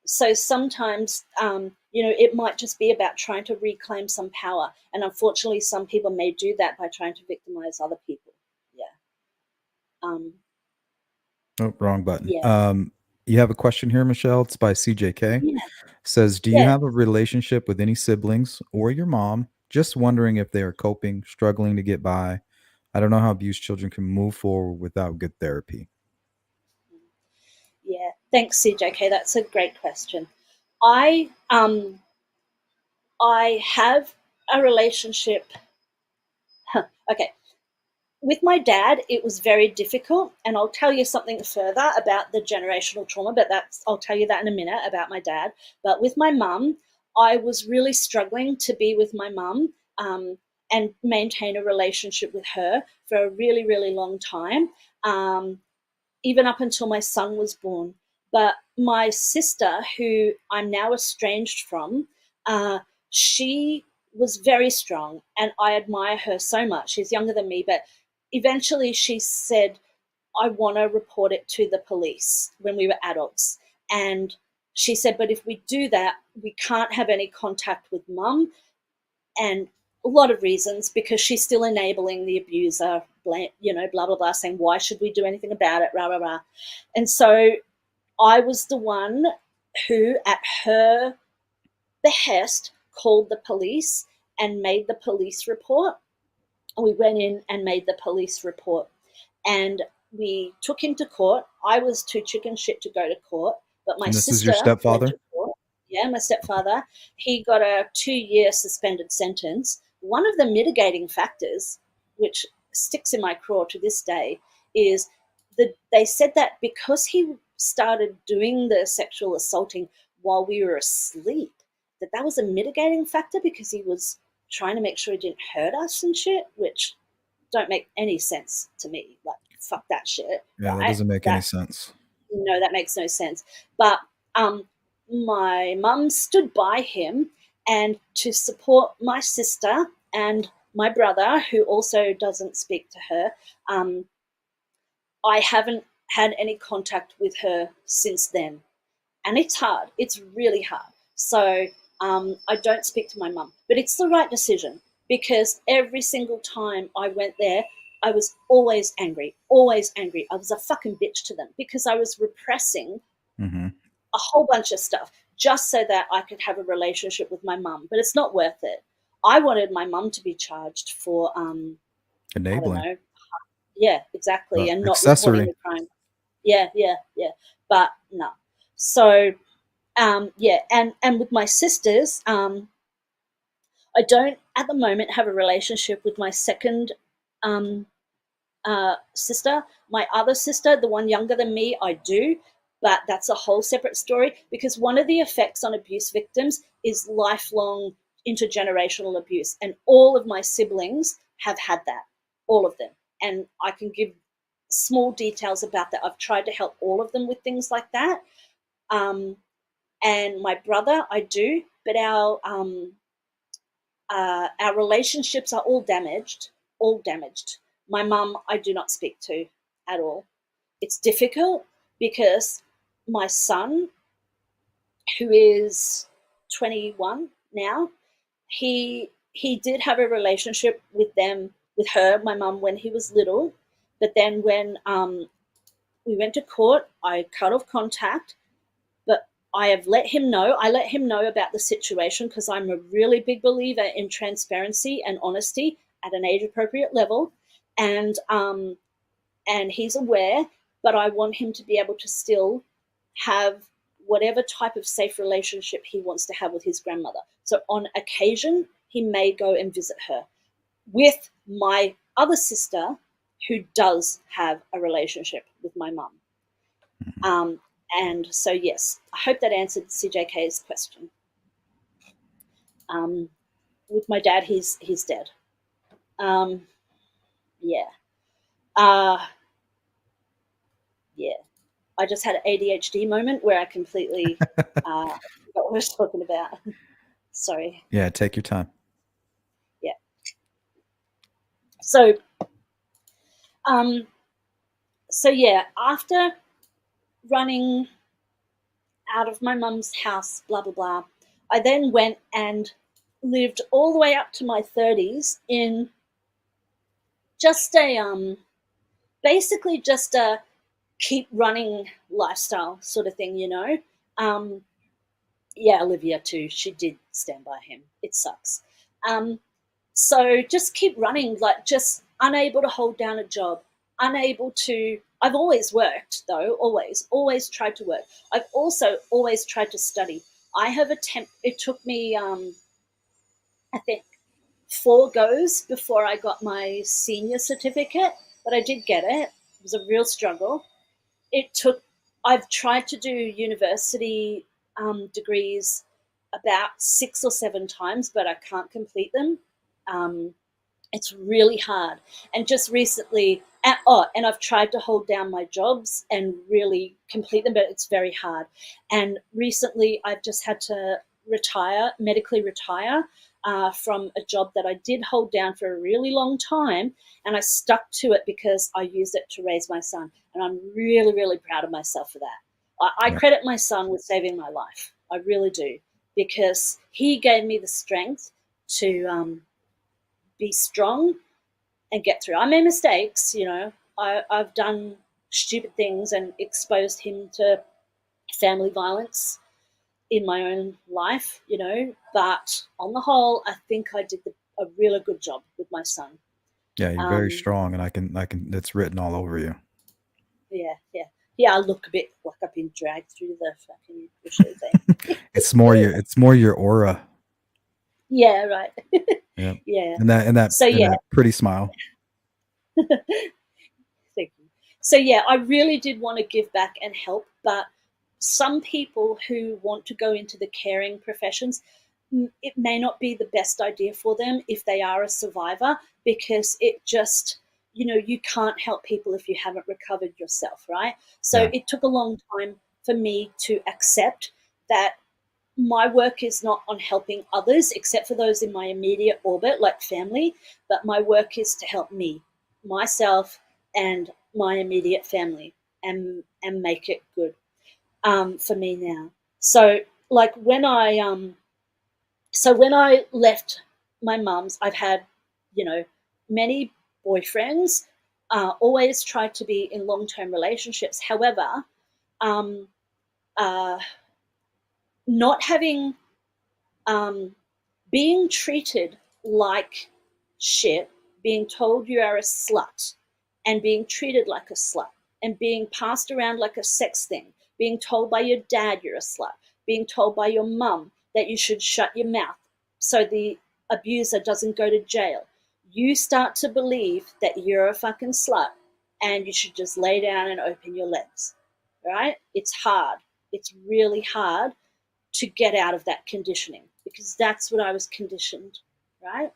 So sometimes, it might just be about trying to reclaim some power. And unfortunately, some people may do that by trying to victimize other people. Yeah. Um, Oh, wrong button. yeah. You have a question here, Michelle. It's by CJK. Yeah. Says, do you Yeah. have a relationship with any siblings or your mom? Just wondering if they are coping, struggling to get by. I don't know how abused children can move forward without good therapy. Yeah. Thanks, CJK. That's a great question. I have a relationship. Okay. With my dad, it was very difficult, and I'll tell you something further about the generational trauma, but I'll tell you that in a minute about my dad. But with my mum, I was really struggling to be with my mum, and maintain a relationship with her for a really, really long time, even up until my son was born. But my sister, who I'm now estranged from, she was very strong, and I admire her so much. She's younger than me, but eventually she said, I want to report it to the police when we were adults. And she said, but if we do that, we can't have any contact with mum. And a lot of reasons, because she's still enabling the abuser, blah, blah, blah, saying, why should we do anything about it, rah, rah, rah. And so I was the one who, at her behest, called the police and made the police report. We went in and made the police report. And we took him to court. I was too chicken shit to go to court, but my And this is your sister went stepfather? to court. Yeah, my stepfather. He got a 2-year suspended sentence. One of the mitigating factors, which sticks in my craw to this day, is that they said that because he started doing the sexual assaulting while we were asleep, that was a mitigating factor because he was trying to make sure he didn't hurt us and shit, which don't make any sense to me. Like, fuck that shit, Yeah, that right? doesn't make any That sense. No, that makes no sense. But my mum stood by him, and to support my sister and my brother, who also doesn't speak to her, um, I haven't had any contact with her since then, and it's hard. It's really hard. So I don't speak to my mum, but it's the right decision because every single time I went there, I was always angry, always angry. I was a fucking bitch to them because I was repressing Mhm. a whole bunch of stuff just so that I could have a relationship with my mum. But it's not worth it. I wanted my mum to be charged for, I don't Enabling. know, yeah, exactly, and not reporting Accessory. the crime. Yeah, yeah, yeah. But no. So yeah, and with my sisters, I don't at the moment have a relationship with my second um, sister. My other sister, the one younger than me, I do, but that's a whole separate story because one of the effects on abuse victims is lifelong intergenerational abuse, and all of my siblings have had that, all of them, and I can give small details about that. I've tried to help all of them with things like that. Um, and my brother, I do, but our relationships are all damaged, all damaged. My mum, I do not speak to at all. It's difficult because my son, who is 21 now, he did have a relationship with her, my mum, when he was little. But then when we went to court, I cut off contact, but I have let him know. I let him know about the situation because I'm a really big believer in transparency and honesty at an age appropriate level, and he's aware. But I want him to be able to still have whatever type of safe relationship he wants to have with his grandmother. So on occasion, he may go and visit her with my other sister, who does have a relationship with my mum. Mhm. Um, and so, yes, I hope that answered CJK's question. Um, with my dad, he's dead. Um, yeah, uh, yeah. I just had an ADHD moment where I completely forgot what I was talking about. Sorry. Yeah, take your time. Yeah. So, um, so yeah. After running out of my mum's house, blah blah blah, I then went and lived all the way up to my 30s in just a basically just a keep running lifestyle sort of thing, you know. Um, yeah, Olivia too. She did stand by him. It sucks. Um, so just keep running, like just unable to hold down a job, unable to. I've always worked though, always tried to work. I've also always tried to study. I have attempted. It took me, I think, 4 goes before I got my senior certificate, but I did get it. It was a real struggle. It took I've tried to do university degrees about 6 or 7 times, but I can't complete them. um, it's really hard. And just recently, and I've tried to hold down my jobs and really complete them, but it's very hard. And recently I've just had to medically retire from a job that I did hold down for a really long time, and I stuck to it because I used it to raise my son, and I'm really, really proud of myself for that. I Yeah. credit my son with saving my life. I really do, because he gave me the strength to be strong and get through. I made mistakes, you know. I've done stupid things and exposed him to family violence in my own life, you know. But on the whole, I think I did a really good job with my son. Yeah, you're very Um, strong, and I can it's written all over you. Yeah, yeah. Yeah, I look a bit like I've been dragged through the fucking bushes, eh? It's more your aura. Yeah, right. Yeah. Yeah. And So yeah, that pretty smile. thank you. So yeah, I really did want to give back and help, but some people who want to go into the caring professions, it may not be the best idea for them if they are a survivor, because it just, you can't help people if you haven't recovered yourself, right? So Yeah. it took a long time for me to accept that my work is not on helping others except for those in my immediate orbit, like family, but my work is to help me, myself, and my immediate family, and make it good, for me now. So like when I left my mum's, I've had, many boyfriends, always tried to be in long term relationships. However, um, uh, not having um, being treated like shit, being told you are a slut, and being treated like a slut, and being passed around like a sex thing, being told by your dad you're a slut, being told by your mum that you should shut your mouth so the abuser doesn't go to jail. You start to believe that you're a fucking slut and you should just lay down and open your legs. Right? It's hard. It's really hard to get out of that conditioning, because that's what I was conditioned, right?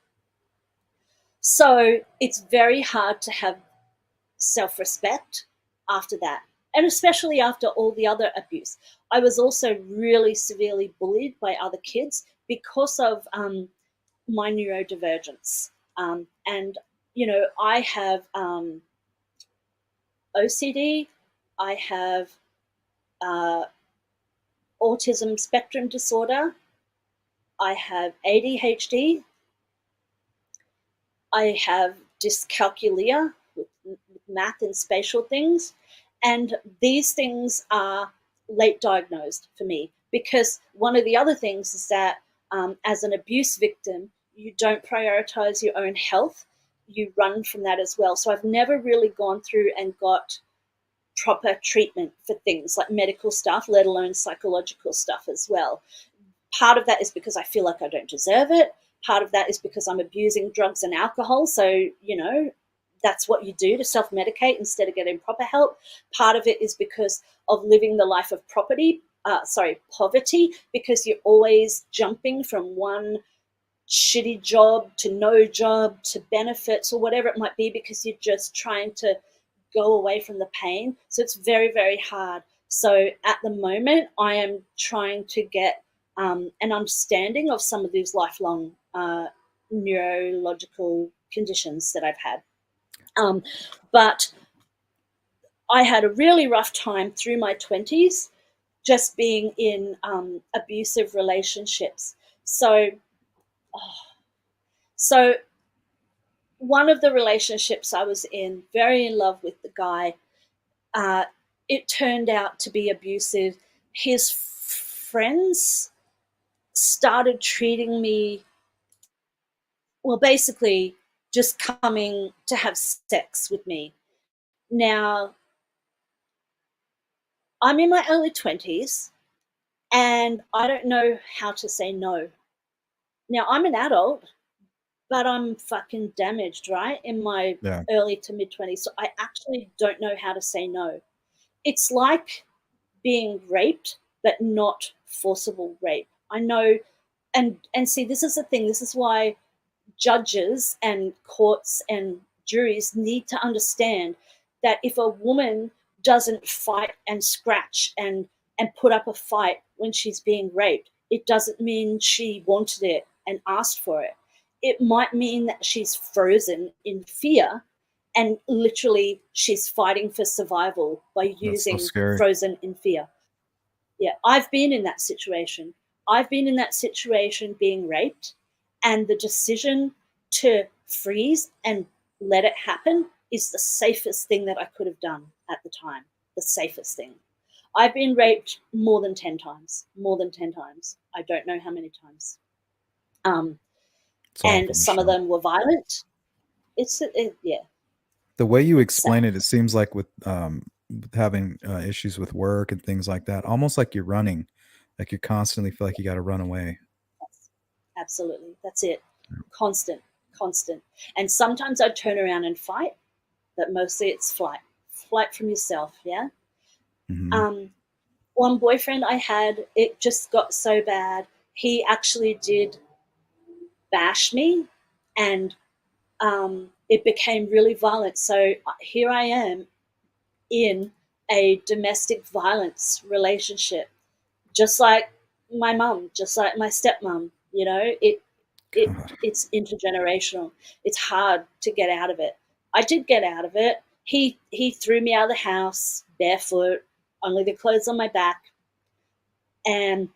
So it's very hard to have self respect after that, and especially after all the other abuse. I was also really severely bullied by other kids because of my neurodivergence. And, I have OCD, I have uh, autism spectrum disorder, I have ADHD, I have dyscalculia with math and spatial things. And these things are late diagnosed for me, because one of the other things is that, as an abuse victim, you don't prioritize your own health. You run from that as well. So I've never really gone through and got proper treatment for things like medical stuff, let alone psychological stuff as well. Part of that is because I feel like I don't deserve it. Part of that is because I'm abusing drugs and alcohol. So, that's what you do to self medicate instead of getting proper help. Part of it is because of living the life of poverty, because you're always jumping from one shitty job to no job to benefits or whatever it might be, because you're just trying to go away from the pain. So it's very, very hard. So at the moment, I am trying to get an understanding of some of these lifelong neurological conditions that I've had. Um, but I had a really rough time through my 20s, just being in abusive relationships. So, so one of the relationships I was in, very in love with the guy, uh, it turned out to be abusive. His friends started treating me, well, basically just coming to have sex with me. Now, I'm in my early 20s and I don't know how to say no. Now, I'm an adult, but I'm fucking damaged, right? In my Yeah. early to mid 20s. So I actually don't know how to say no. It's like being raped, but not forcible rape. I know, and see, this is the thing. This is why judges and courts and juries need to understand that if a woman doesn't fight and scratch and put up a fight when she's being raped, it doesn't mean she wanted it and asked for it. It might mean that she's frozen in fear, and literally she's fighting for survival by That's so using scary. frozen in fear. Yeah, I've been in that situation. I've been in that situation being raped, and the decision to freeze and let it happen is the safest thing that I could have done at the time. The safest thing. I've been raped more than 10 times. More than 10 times. I don't know how many times. Um, It's awful, and some of Michelle. them were violent. Yeah, The way you it's sad. explain it, it seems like with with having issues with work and things like that, almost like you're running, like you constantly feel like you got to run away. Yes, absolutely. That's it. Constant, constant. And sometimes I turn around and fight, but mostly it's flight. Flight from yourself, yeah? Hmm. Um, One boyfriend I had, it just got so bad. He actually did bash me, and it became really violent. So here I am in a domestic violence relationship, just like my mum, just like my stepmom. It God. it's intergenerational. It's hard to get out of it. I did get out of it. He threw me out of the house barefoot, only the clothes on my back, and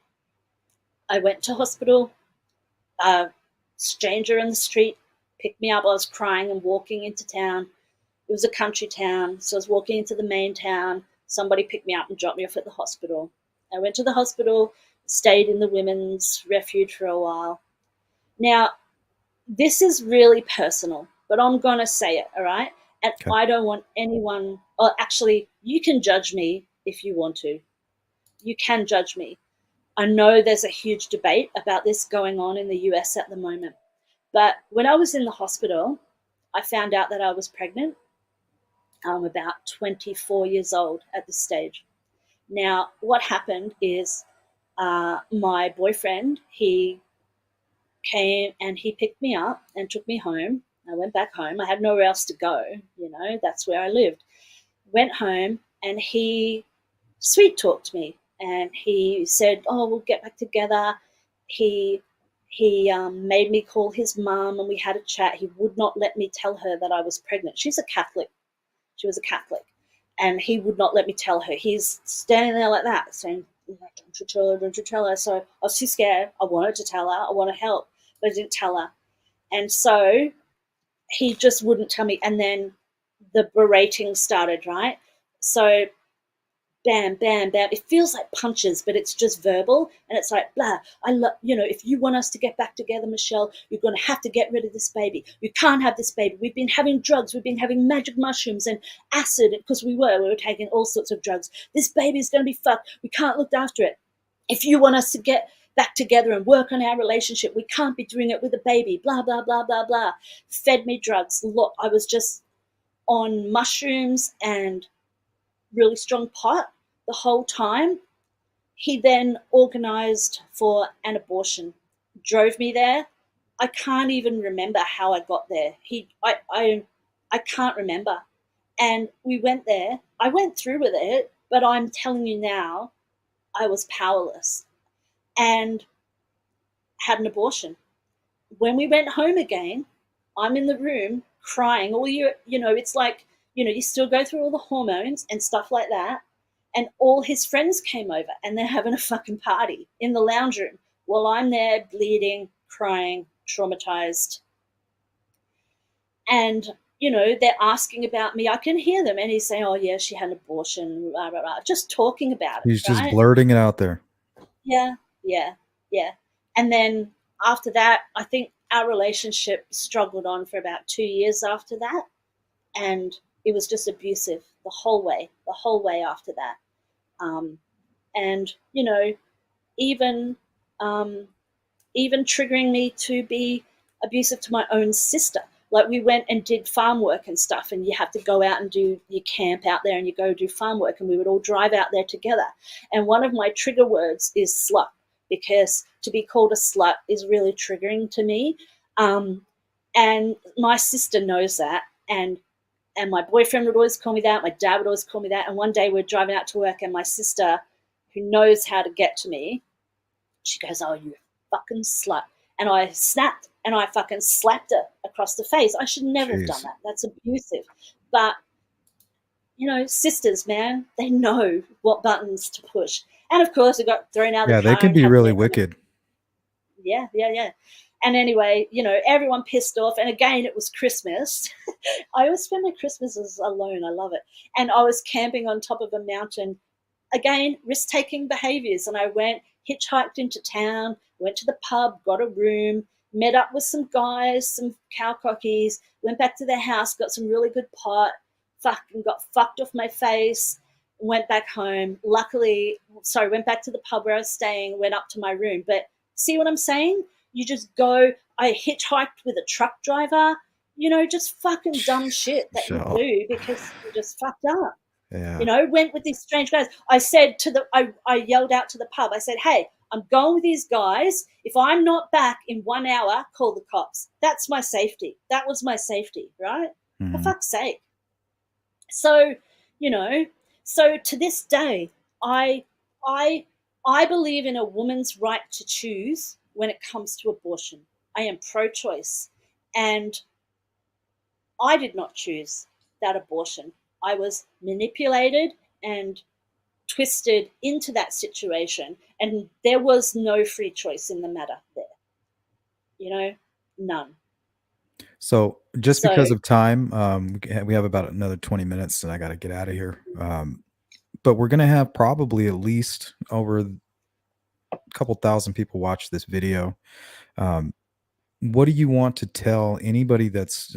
I went to hospital. A stranger in the street picked me up. I was crying and walking into town. It was a country town, so I was walking into the main town. Somebody picked me up and dropped me off at the hospital. I went to the hospital, stayed in the women's refuge for a while. Now, this is really personal, but I'm going to say it, all right? And Okay. I don't want anyone, or actually, you can judge me if you want to. You can judge me. I know there's a huge debate about this going on in the US at the moment. But when I was in the hospital, I found out that I was pregnant. I'm about 24 years old at this stage. Now, what happened is my boyfriend, he came and he picked me up and took me home. I went back home. I had nowhere else to go, that's where I lived. Went home and he sweet talked me and he said, "Oh, we'll get back together." He made me call his mum and we had a chat. He would not let me tell her that I was pregnant. She's a Catholic. She was a Catholic, and he would not let me tell her. He's standing there like that, saying, "Don't you tell her, don't you tell her." So I was too scared. I wanted to tell her. I want to help, but I didn't tell her. And so he just wouldn't tell me. And then the berating started, right? So bam, bam, bam. It feels like punches, but it's just verbal. And it's like, blah, I love, if you want us to get back together, Michelle, you're going to have to get rid of this baby. You can't have this baby. We've been having drugs. We've been having magic mushrooms and acid because we were taking all sorts of drugs. This baby is going to be fucked. We can't look after it. If you want us to get back together and work on our relationship, we can't be doing it with a baby, blah, blah, blah, blah, blah. Fed me drugs. Look, I was just on mushrooms and really strong pot the whole time. He then organized for an abortion, drove me there. I can't even remember how I got there. I can't remember. And we went there. I went through with it, but I'm telling you now, I was powerless and had an abortion. When we went home again, I'm in the room crying. It's like, you still go through all the hormones and stuff like that. And all his friends came over and they're having a fucking party in the lounge room while I'm there bleeding, crying, traumatized. And, they're asking about me. I can hear them. And he's saying, "Oh, yeah, she had an abortion, blah, blah, blah," just talking about it, He's just right? blurting it out there. Yeah, yeah, yeah. And then after that, I think our relationship struggled on for about 2 years after that. And it was just abusive the whole way after that. Um, and, even um, even triggering me to be abusive to my own sister. Like we went and did farm work and stuff, and you have to go out and do you camp out there and you go do farm work, and we would all drive out there together. And one of my trigger words is slut, because to be called a slut is really triggering to me. Um, and my sister knows that, and my boyfriend would always call me that. My dad would always call me that. And one day we're driving out to work, and my sister, who knows how to get to me, she goes, "Oh, you fucking slut." And I snapped and I fucking slapped her across the face. I should never have done Jeez. that. That's abusive. But, sisters, man, they know what buttons to push. And of course, I got thrown out of Yeah, the they car can and be had really to, wicked. yeah, yeah, yeah. And anyway, everyone pissed off. And again, it was Christmas. I always spend my Christmases alone. I love it. And I was camping on top of a mountain, again, risk taking behaviors. And I went, hitchhiked into town, went to the pub, got a room, met up with some guys, some cowcockies, went back to their house, got some really good pot, fucking got fucked off my face. went back home. Luckily, sorry, went back to the pub where I was staying, went up to my room. But see what I'm saying? You just go, I hitchhiked with a truck driver, just fucking dumb shit that you Michelle. do because you just fucked up. Yeah. Went with these strange guys. I yelled out to the pub. I said, hey, I'm going with these guys. If I'm not back in 1 hour, call the cops. That's my safety. That was my safety, right? For Mhm. fuck's sake. So, you know, so to this day, I I I believe in a woman's right to choose when it comes to abortion. I am pro-choice, and I did not choose that abortion. I was manipulated and twisted into that situation, and there was no free choice in the matter there. None. So, just because So, of time, we have about another 20 minutes, and I gotta get out of here. But we're gonna have probably at least over a couple thousand people watch this video. Um, what do you want to tell anybody that's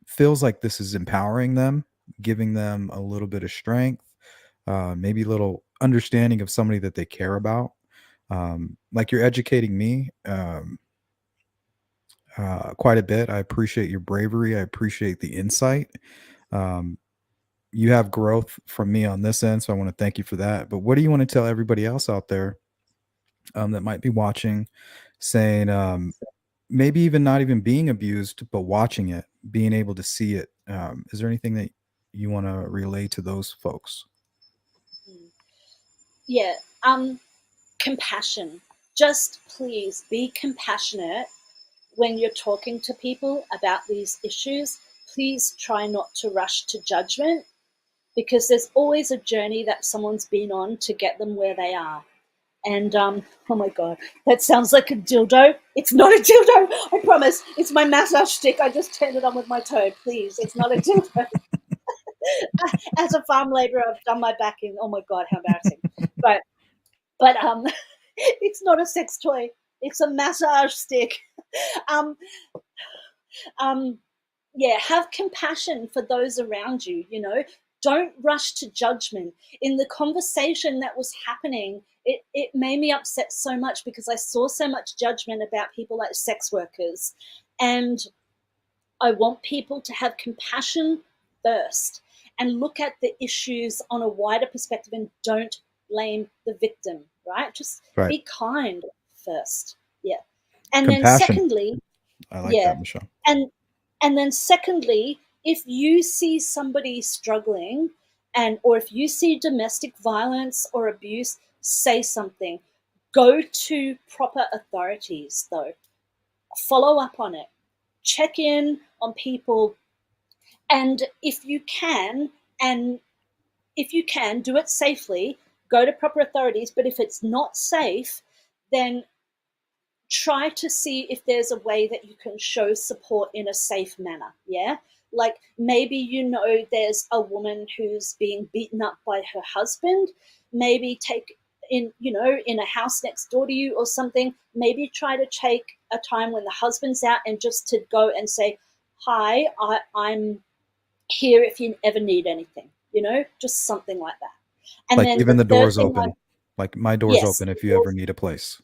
feels like this is empowering them, giving them a little bit of strength, maybe a little understanding of somebody that they care about? Like you're educating me quite a bit. I appreciate your bravery. I appreciate the insight. Um, you have growth from me on this end, so I want to thank you for that. But what do you want to tell everybody else out there that might be watching, saying maybe even not even being abused, but watching it, being able to see it? Is there anything that you want to relay to those folks? mm, yeah, um, compassion. Just please be compassionate when you're talking to people about these issues. Please try not to rush to judgment because there's always a journey that someone's been on to get them where they are. And oh my god, that sounds like a dildo. It's not a dildo. I promise. It's my massage stick. I just turned it on with my toe. Please, it's not a dildo. As a farm laborer, I've done my backing. Oh my god, how embarrassing! But it's not a sex toy. It's a massage stick. Um, um, yeah, have compassion for those around you. Don't rush to judgment. In the conversation that was happening, it made me upset so much because I saw so much judgment about people like sex workers. And I want people to have compassion first and look at the issues on a wider perspective and don't blame the victim, right? Just Right. be kind first. Yeah. And then Compassion. secondly, I like yeah. that, Michelle. And then secondly, if you see somebody struggling or if you see domestic violence or abuse, say something. Go to proper authorities though. Follow up on it. Check in on people, and and if you can do it safely, go to proper authorities. But if it's not safe, then try to see if there's a way that you can show support in a safe manner. Yeah. Like maybe there's a woman who's being beaten up by her husband. Maybe take in a house next door to you or something. Maybe try to take a time when the husband's out and just to go and say, hi, I'm here if you ever need anything, just something like that. And Like then the even the third doors thing open. Like my door's yes, open if you ever need a place.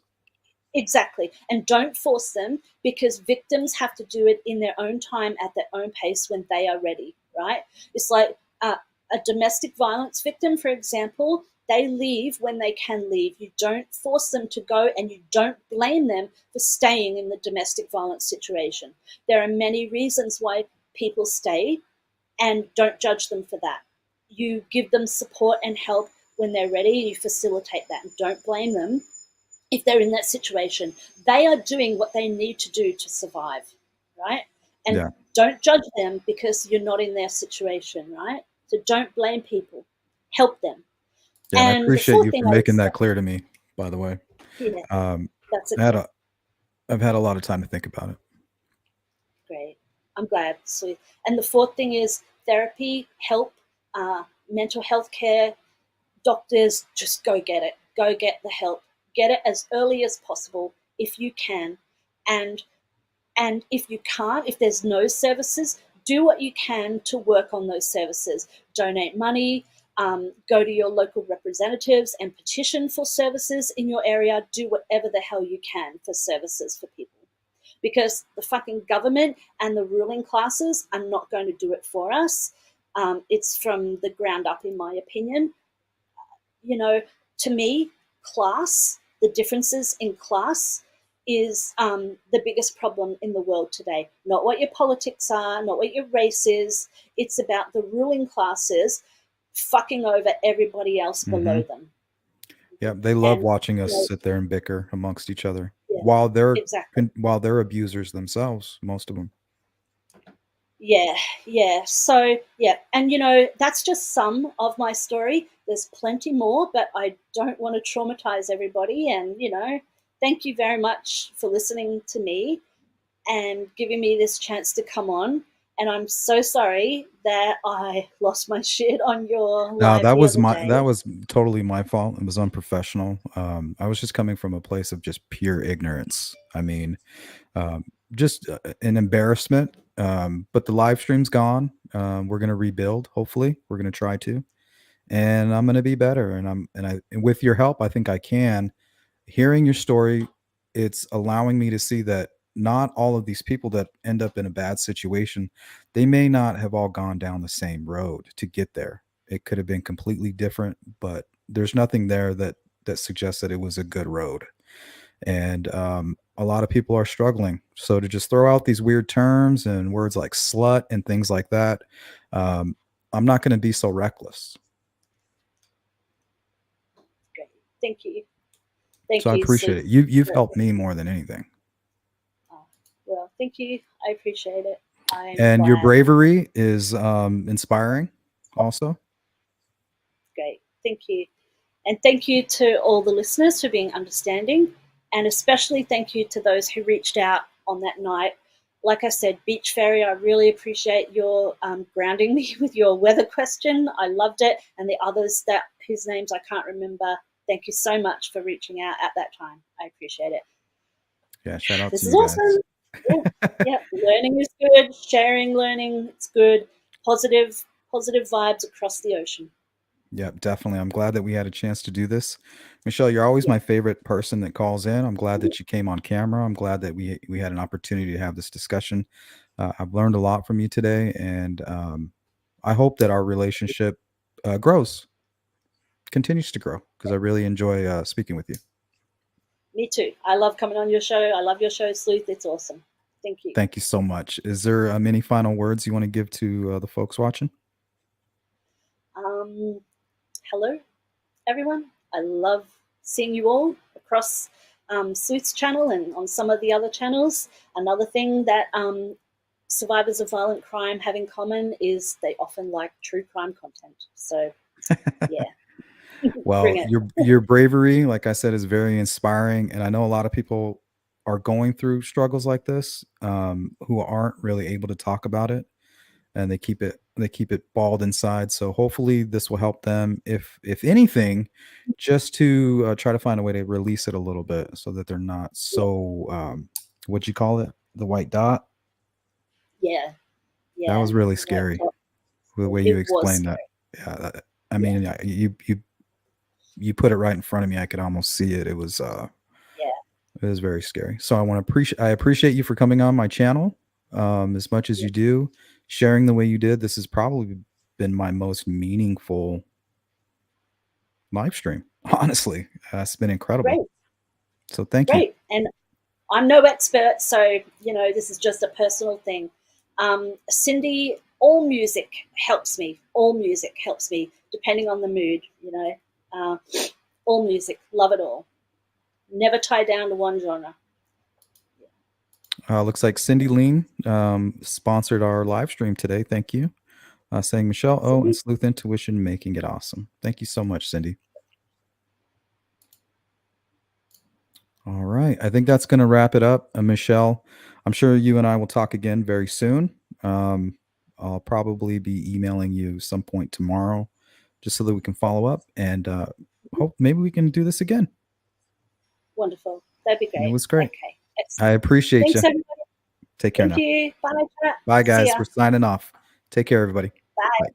exactly. And don't force them because victims have to do it in their own time at their own pace when they are ready, right? It's like a domestic violence victim, for example, they leave when they can leave. You don't force them to go and you don't blame them for staying in the domestic violence situation. There are many reasons why people stay and don't judge them for that. You give them support and help when they're ready. You facilitate that and don't blame them if they're in that situation. They are doing what they need to do to survive, right? And Yeah. don't judge them because you're not in their situation, right? So don't blame people, help them. Yeah, and I And the appreciate fourth you thing for I would making say, that clear to me, by the way. yeah, Um, that's I had okay. a I've had a lot of time to think about it. Great. I'm glad. So, and the fourth thing is therapy, help, mental health care, doctors, just go get it. Go get the help. Get it as early as possible if you can. And if you can't, if there's no services, do what you can to work on those services. Donate money, Go to your local representatives and petition for services in your area. Do whatever the hell you can for services for people, because the fucking government and the ruling classes are not going to do it for us. It's from the ground up, in my opinion. You know, to me, class, the differences in class, is the biggest problem in the world today. Not what your politics are, not what your race is. It's about the ruling classes fucking over everybody else below Mhm. them. Yeah, they love And, watching you us know, sit there and bicker amongst each other yeah, exactly. while they're abusers themselves, most of them. Yeah, yeah. So, yeah. And, you know, that's just some of my story. There's plenty more, but I don't want to traumatize everybody. And, you know, thank you very much for listening to me and giving me this chance to come on. And I'm so sorry that I lost my shit on your No, live the other that day. was totally my fault. It was unprofessional. I was just coming from a place of just pure ignorance. I mean, um, just an embarrassment. But the live stream's gone. We're gonna rebuild. Hopefully, we're gonna try to, and I'm gonna be better. And with your help, I think I can. Hearing your story, it's allowing me to see that not all of these people that end up in a bad situation, they may not have all gone down the same road to get there. It could have been completely different, but there's nothing there that suggests that it was a good road. And a lot of people are struggling. So to just throw out these weird terms and words like slut and things like that, um, I'm not going to be so reckless. Great. Thank you. So Thank I you, appreciate Sleuth. it. You've helped me more than anything. Oh, well, thank you. I appreciate it. I'm And your glad. bravery is inspiring also. Great. Thank you. And thank you to all the listeners for being understanding. And especially thank you to those who reached out on that night. Like I said, Beach Fairy, I really appreciate your grounding me with your weather question. I loved it. And the others that whose names I can't remember, thank you so much for reaching out at that time. I appreciate it. Yeah, shout out to This is you guys. awesome. Yeah. Yeah. Learning is good. Sharing learning, it's good. Positive, positive vibes across the ocean. Yep, definitely. I'm glad that we had a chance to do this. Michelle, you're always Yeah. my favorite person that calls in. I'm glad that you came on camera. I'm glad that we had an opportunity to have this discussion. I've learned a lot from you today, and I hope that our relationship grows, continues to grow, because I really enjoy speaking with you. Me too. I love coming on your show. I love your show, Sleuth. It's awesome. Thank you. Thank you so much. Is there any final words you want to give to the folks watching? Um, hello, everyone. I love seeing you all across Sleuth's channel and on some of the other channels. Another thing that survivors of violent crime have in common is they often like true crime content. So, yeah, bring Well, it. your bravery, like I said, is very inspiring, and I know a lot of people are going through struggles like this, who aren't really able to talk about it, and they keep it balled inside. So hopefully, this will help them, if anything, just to try to find a way to release it a little bit, so that they're not Yeah, so what you call it, the white dot. yeah, That yeah. was really White scary top. the way you It was explained that. scary. Yeah, I Yeah, mean, you put it right in front of me. I could almost see it. yeah, It is very scary. So I appreciate you for coming on my channel as much as yeah. you do, sharing the way you did. This has probably been my most meaningful live stream. Honestly, it's been incredible. Great, So thank you. great. And I'm no expert, so you know this is just a personal thing. Cindy, all music helps me. All music helps me, depending on the mood. You know, all music, love it all. Never tie down to one genre. Looks like Cindy Lean sponsored our live stream today. Thank you. Saying Michelle O and Cindy, Sleuth Intuition making it awesome. Thank you so much, Cindy. All right. I think that's going to wrap it up. Michelle, I'm sure you and I will talk again very soon. Um, I'll probably be emailing you some point tomorrow just so that we can follow up and hope maybe we can do this again. wonderful. That'd be It great. was great. Okay, I excellent. appreciate Thanks, you. everybody. Take care Thank now. you. Bye, chat. Bye, See guys. ya. We're signing off. Take care, everybody. Bye. Bye.